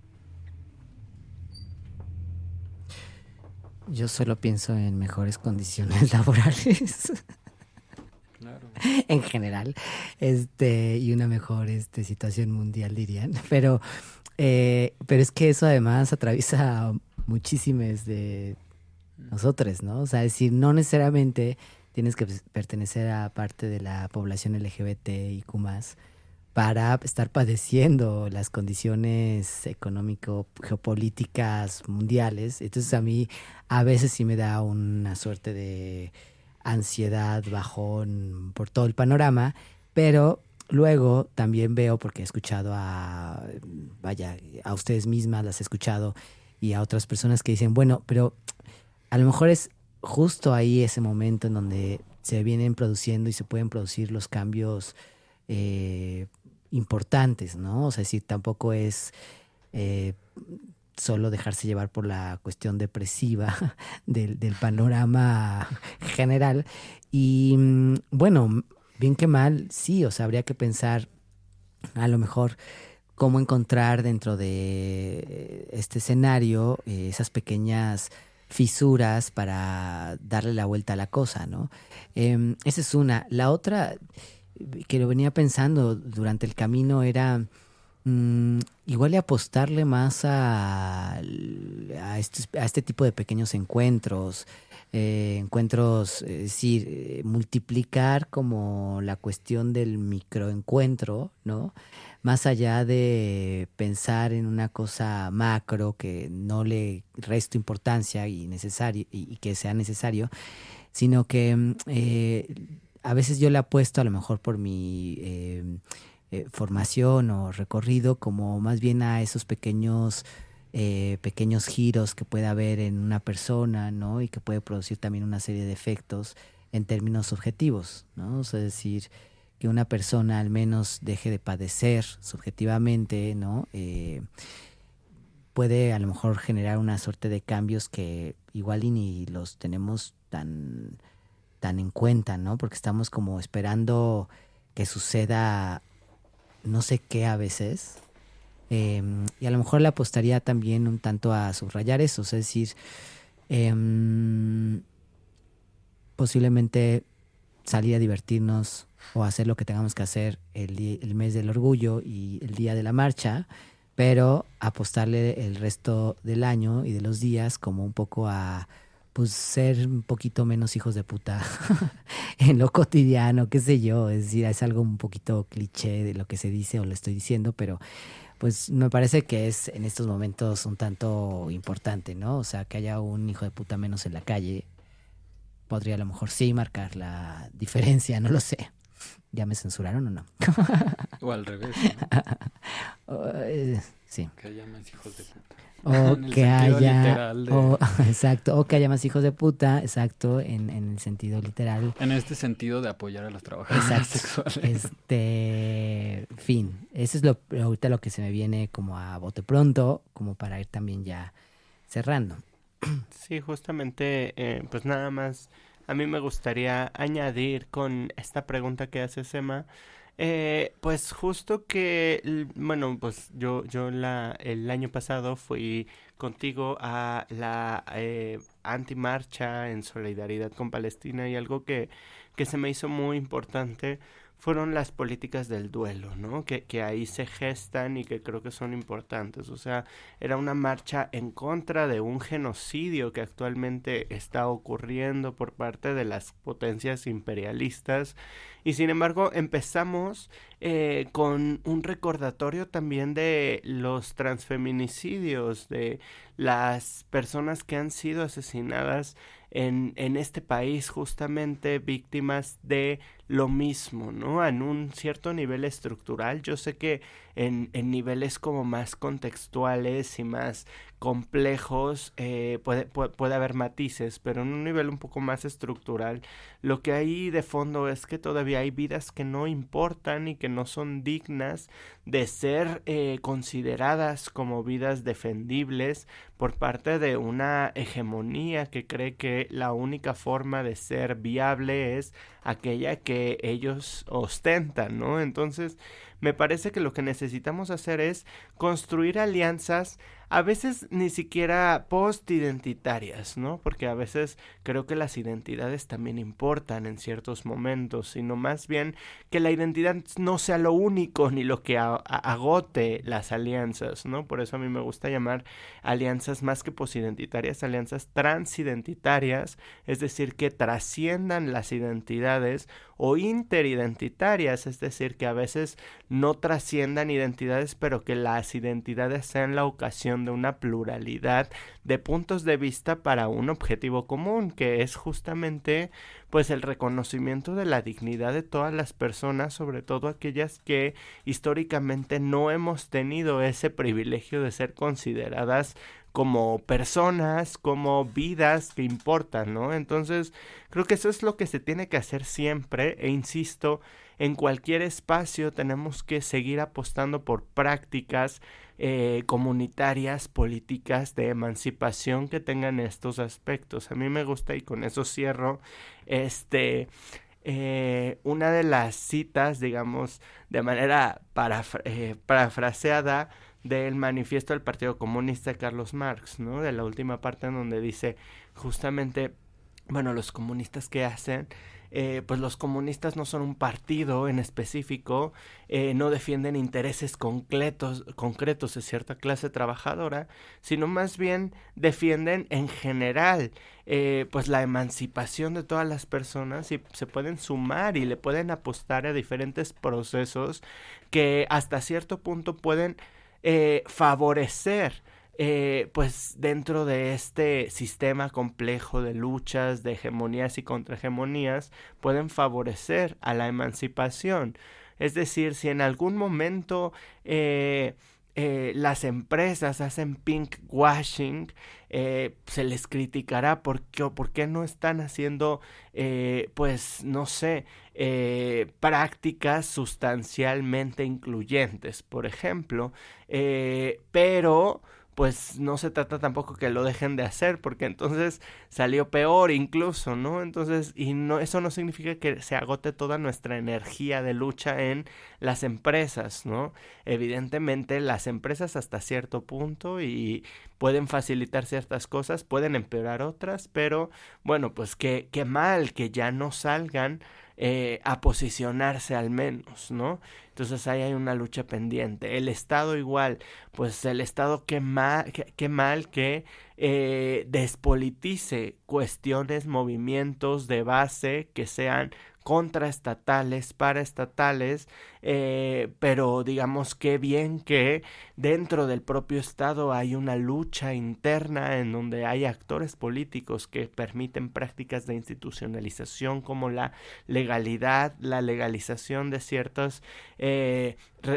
Yo solo pienso en mejores condiciones laborales. Claro. En general, y una mejor situación mundial, dirían. Pero es que eso además atraviesa muchísimas de nosotros, ¿no? O sea, es decir, no necesariamente tienes que pertenecer a parte de la población LGBTIQ+, para estar padeciendo las condiciones económico-geopolíticas mundiales. Entonces a mí a veces sí me da una suerte de ansiedad, bajón por todo el panorama, pero luego también veo, porque he escuchado a ustedes mismas, las he escuchado, y a otras personas que dicen, bueno, pero a lo mejor es justo ahí ese momento en donde se vienen produciendo y se pueden producir los cambios importantes, ¿no? O sea, si tampoco es solo dejarse llevar por la cuestión depresiva del panorama general. Y bueno, bien que mal, sí, o sea, habría que pensar a lo mejor cómo encontrar dentro de este escenario esas pequeñas fisuras para darle la vuelta a la cosa, ¿no? Esa es una. La otra que lo venía pensando durante el camino era igual y apostarle más a este tipo de pequeños encuentros, es decir, multiplicar como la cuestión del microencuentro, ¿no? Más allá de pensar en una cosa macro que no le resto importancia y que sea necesario, sino que a veces yo le apuesto, a lo mejor por mi formación o recorrido, como más bien a esos pequeños giros que puede haber en una persona, ¿no? Y que puede producir también una serie de efectos en términos subjetivos, ¿no? O sea, es decir, que una persona al menos deje de padecer subjetivamente, ¿no? Puede a lo mejor generar una suerte de cambios que igual y ni los tenemos tan en cuenta, ¿no? Porque estamos como esperando que suceda no sé qué a veces. Y a lo mejor le apostaría también un tanto a subrayar eso, es decir, posiblemente salir a divertirnos o hacer lo que tengamos que hacer el mes del orgullo y el día de la marcha, pero apostarle el resto del año y de los días como un poco a pues ser un poquito menos hijos de puta en lo cotidiano, qué sé yo, es decir, es algo un poquito cliché de lo que se dice o le estoy diciendo, pero pues me parece que es en estos momentos un tanto importante, ¿no? O sea, que haya un hijo de puta menos en la calle podría a lo mejor sí marcar la diferencia, no lo sé. ¿Ya me censuraron o no? O al revés, ¿no? Sí. Que haya más hijos de puta. O En el que sentido haya, literal de... exacto, o que haya más hijos de puta, exacto, en el sentido literal. En este sentido de apoyar a los trabajadores sexuales. Fin, eso es ahorita lo que se me viene como a bote pronto, como para ir también ya cerrando. Sí, justamente, pues nada más, a mí me gustaría añadir con esta pregunta que hace Sema, pues justo que, bueno, pues el año pasado fui contigo a la antimarcha en solidaridad con Palestina y algo que se me hizo muy importante fueron las políticas del duelo, ¿no? Que ahí se gestan y que creo que son importantes. O sea, era una marcha en contra de un genocidio que actualmente está ocurriendo por parte de las potencias imperialistas. Y sin embargo, empezamos con un recordatorio también de los transfeminicidios, de las personas que han sido asesinadas en este país, justamente víctimas de lo mismo, ¿no? En un cierto nivel estructural. Yo sé que en niveles como más contextuales y más complejos puede haber matices, pero en un nivel un poco más estructural, lo que hay de fondo es que todavía hay vidas que no importan y que no son dignas de ser consideradas como vidas defendibles por parte de una hegemonía que cree que la única forma de ser viable es aquella que ellos ostentan, ¿no? Entonces, me parece que lo que necesitamos hacer es construir alianzas a veces ni siquiera post-identitarias, ¿no? Porque a veces creo que las identidades también importan en ciertos momentos, sino más bien que la identidad no sea lo único ni lo que agote las alianzas, ¿no? Por eso a mí me gusta llamar alianzas más que posidentitarias, alianzas transidentitarias, es decir, que trasciendan las identidades, o interidentitarias, es decir, que a veces no trasciendan identidades, pero que las identidades sean la ocasión de una pluralidad de puntos de vista para un objetivo común, que es justamente pues el reconocimiento de la dignidad de todas las personas, sobre todo aquellas que históricamente no hemos tenido ese privilegio de ser consideradas como personas, como vidas que importan, ¿no? Entonces, creo que eso es lo que se tiene que hacer siempre, e insisto, en cualquier espacio tenemos que seguir apostando por prácticas comunitarias, políticas de emancipación que tengan estos aspectos. A mí me gusta, y con eso cierro, una de las citas, digamos, de manera parafraseada, del manifiesto del Partido Comunista de Carlos Marx, ¿no? De la última parte en donde dice justamente, bueno, los comunistas ¿qué hacen? Pues los comunistas no son un partido en específico, no defienden intereses concretos de cierta clase trabajadora, sino más bien defienden en general pues la emancipación de todas las personas, y se pueden sumar y le pueden apostar a diferentes procesos que hasta cierto punto pueden favorecer pues dentro de este sistema complejo de luchas, de hegemonías y contrahegemonías, pueden favorecer a la emancipación. Es decir, si en algún momento las empresas hacen pinkwashing, se les criticará por qué no están haciendo, pues no sé, prácticas sustancialmente incluyentes, por ejemplo, pero pues no se trata tampoco que lo dejen de hacer, porque entonces salió peor incluso, ¿no? Entonces, eso no significa que se agote toda nuestra energía de lucha en las empresas, ¿no? Evidentemente las empresas hasta cierto punto y pueden facilitar ciertas cosas, pueden empeorar otras, pero bueno, pues qué mal que ya no salgan a posicionarse al menos, ¿no? Entonces ahí hay una lucha pendiente. El Estado igual, pues el Estado qué mal que despolitice cuestiones, movimientos de base que sean contraestatales, paraestatales, pero digamos que bien que dentro del propio Estado hay una lucha interna en donde hay actores políticos que permiten prácticas de institucionalización como la legalidad, la legalización de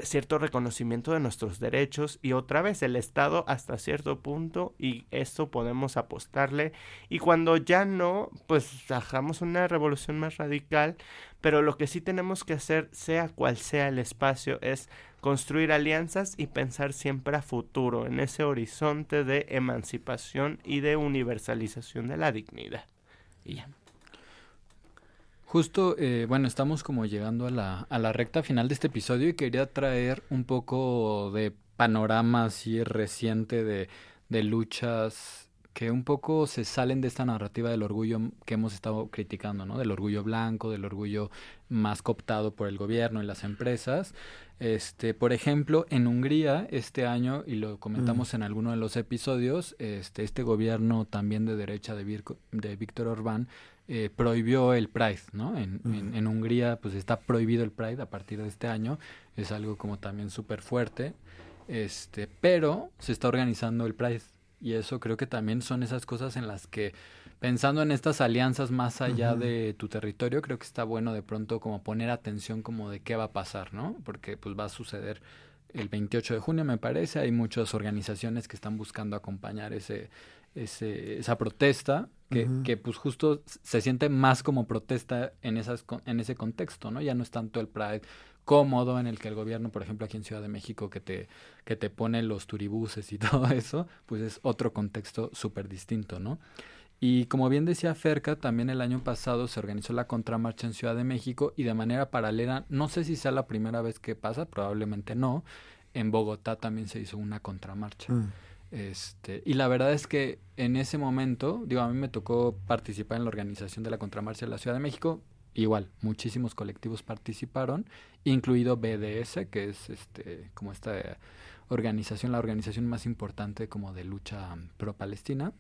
cierto reconocimiento de nuestros derechos, y otra vez el Estado hasta cierto punto, y esto podemos apostarle, y cuando ya no, pues hagamos una revolución más radical, pero lo que sí tenemos que hacer, sea cual sea el espacio, es construir alianzas y pensar siempre a futuro, en ese horizonte de emancipación y de universalización de la dignidad. Y ya. Justo, bueno, estamos como llegando a la recta final de este episodio y quería traer un poco de panorama así reciente de luchas que un poco se salen de esta narrativa del orgullo que hemos estado criticando, ¿no? Del orgullo blanco, del orgullo más cooptado por el gobierno y las empresas. Por ejemplo, en Hungría este año, y lo comentamos en alguno de los episodios, este gobierno también de derecha de Víctor Orbán prohibió el Pride, ¿no? En Hungría pues está prohibido el Pride a partir de este año, es algo como también súper fuerte, pero se está organizando el Pride, y eso creo que también son esas cosas en las que, pensando en estas alianzas más allá de tu territorio, creo que está bueno de pronto como poner atención como de qué va a pasar, ¿no? Porque pues va a suceder el 28 de junio, me parece. Hay muchas organizaciones que están buscando acompañar esa protesta, que pues justo se siente más como protesta en ese contexto, ¿no? Ya no es tanto el Pride cómodo en el que el gobierno, por ejemplo, aquí en Ciudad de México, que te pone los turibuses y todo eso, pues es otro contexto súper distinto, ¿no? Y como bien decía Ferka, también el año pasado se organizó la contramarcha en Ciudad de México, y de manera paralela, no sé si sea la primera vez que pasa, probablemente no, en Bogotá también se hizo una contramarcha. Y la verdad es que en ese momento, digo, a mí me tocó participar en la organización de la Contramarcha de la Ciudad de México. Igual, muchísimos colectivos participaron, incluido BDS, que es como esta organización, la organización más importante como de lucha pro-Palestina.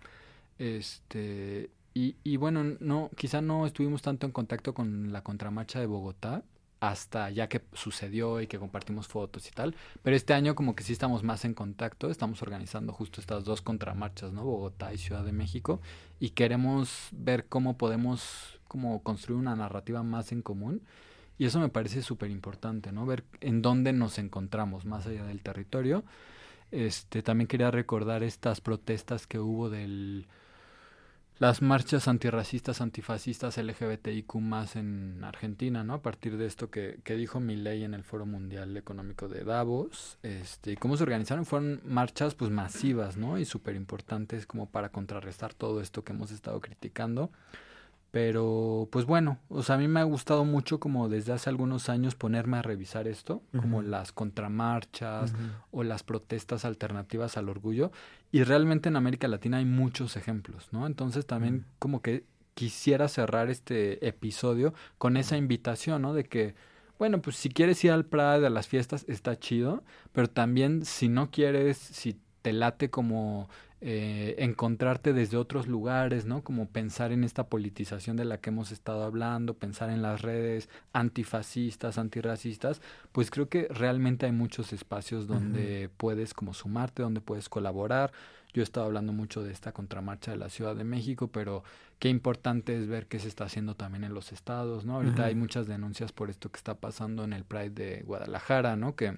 Y bueno, no, quizá no estuvimos tanto en contacto con la Contramarcha de Bogotá hasta ya que sucedió y que compartimos fotos y tal, pero este año como que sí estamos más en contacto, estamos organizando justo estas dos contramarchas, ¿no? Bogotá y Ciudad de México, y queremos ver cómo podemos como construir una narrativa más en común, y eso me parece súper importante, ¿no? Ver en dónde nos encontramos más allá del territorio. También quería recordar estas protestas que hubo las marchas antirracistas, antifascistas, LGBTIQ más en Argentina, ¿no? A partir de esto que dijo Milei en el Foro Mundial Económico de Davos, y cómo se organizaron, fueron marchas pues masivas, ¿no? Y súper importantes como para contrarrestar todo esto que hemos estado criticando. Pero, pues bueno, o sea, a mí me ha gustado mucho como desde hace algunos años ponerme a revisar esto, como las contramarchas o las protestas alternativas al orgullo. Y realmente en América Latina hay muchos ejemplos, ¿no? Entonces también como que quisiera cerrar este episodio con esa invitación, ¿no? De que, bueno, pues si quieres ir al Pride, a las fiestas, está chido, pero también si no quieres, si te late como encontrarte desde otros lugares, ¿no? Como pensar en esta politización de la que hemos estado hablando, pensar en las redes antifascistas, antirracistas, pues creo que realmente hay muchos espacios donde puedes como sumarte, donde puedes colaborar. Yo he estado hablando mucho de esta contramarcha de la Ciudad de México, pero qué importante es ver qué se está haciendo también en los estados, ¿no? Ahorita hay muchas denuncias por esto que está pasando en el Pride de Guadalajara, ¿no? Que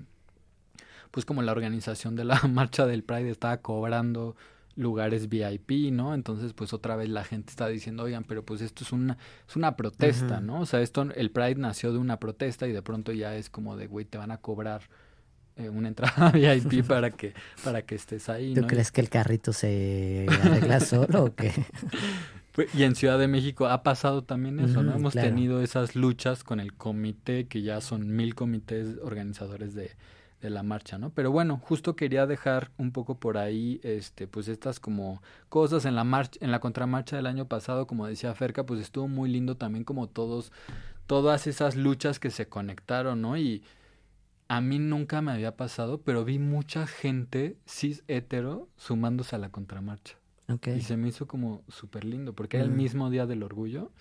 pues como la organización de la marcha del Pride estaba cobrando lugares VIP, ¿no? Entonces, pues otra vez la gente está diciendo, oigan, pero pues esto es una protesta, ¿no? O sea, el Pride nació de una protesta y de pronto ya es como de, güey, te van a cobrar una entrada VIP para que estés ahí, ¿Tú ¿no? crees que el carrito se arregla solo o qué? Y en Ciudad de México ha pasado también eso, ¿no? Hemos claro. tenido esas luchas con el comité, que ya son 1000 comités organizadores de la marcha, ¿no? Pero bueno, justo quería dejar un poco por ahí, pues estas como cosas en la contramarcha del año pasado, como decía Ferca, pues estuvo muy lindo también como todas esas luchas que se conectaron, ¿no? Y a mí nunca me había pasado, pero vi mucha gente cis hetero sumándose a la contramarcha. Okay. Y se me hizo como súper lindo, porque era el mismo día del orgullo,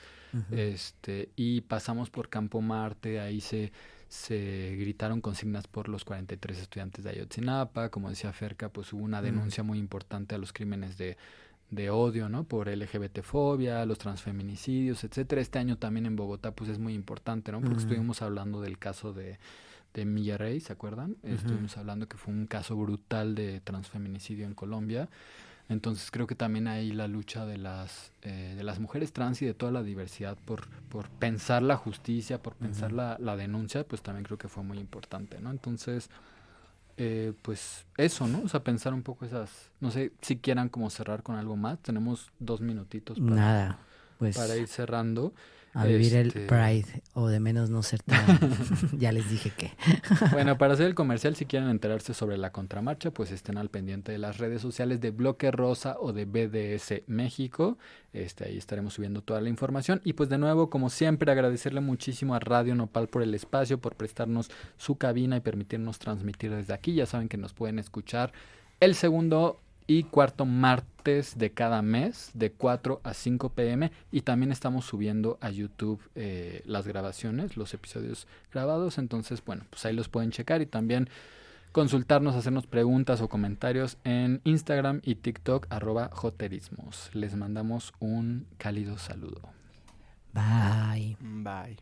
y pasamos por Campo Marte, ahí se gritaron consignas por los 43 estudiantes de Ayotzinapa, como decía Ferca, pues hubo una denuncia muy importante a los crímenes de odio, ¿no? Por LGBT-fobia, los transfeminicidios, etcétera. Este año también en Bogotá, pues es muy importante, ¿no? Porque estuvimos hablando del caso de Milla Rey, ¿se acuerdan? Estuvimos hablando que fue un caso brutal de transfeminicidio en Colombia. Entonces creo que también ahí la lucha de las mujeres trans y de toda la diversidad por pensar la justicia, por pensar la denuncia, pues también creo que fue muy importante, ¿no? Entonces, pues eso, ¿no? O sea, pensar un poco no sé si quieran como cerrar con algo más. Tenemos 2 minutitos para ir cerrando. A vivir el Pride, o de menos no ser tan... ya les dije que... Bueno, para hacer el comercial, si quieren enterarse sobre la contramarcha, pues estén al pendiente de las redes sociales de Bloque Rosa o de BDS México. Ahí estaremos subiendo toda la información. Y pues de nuevo, como siempre, agradecerle muchísimo a Radio Nopal por el espacio, por prestarnos su cabina y permitirnos transmitir desde aquí. Ya saben que nos pueden escuchar el segundo y cuarto martes de cada mes de 4 a 5 p.m. y también estamos subiendo a YouTube las grabaciones, los episodios grabados, entonces bueno, pues ahí los pueden checar y también consultarnos, hacernos preguntas o comentarios en Instagram y TikTok @joterismos. Les mandamos un cálido saludo. Bye. Bye.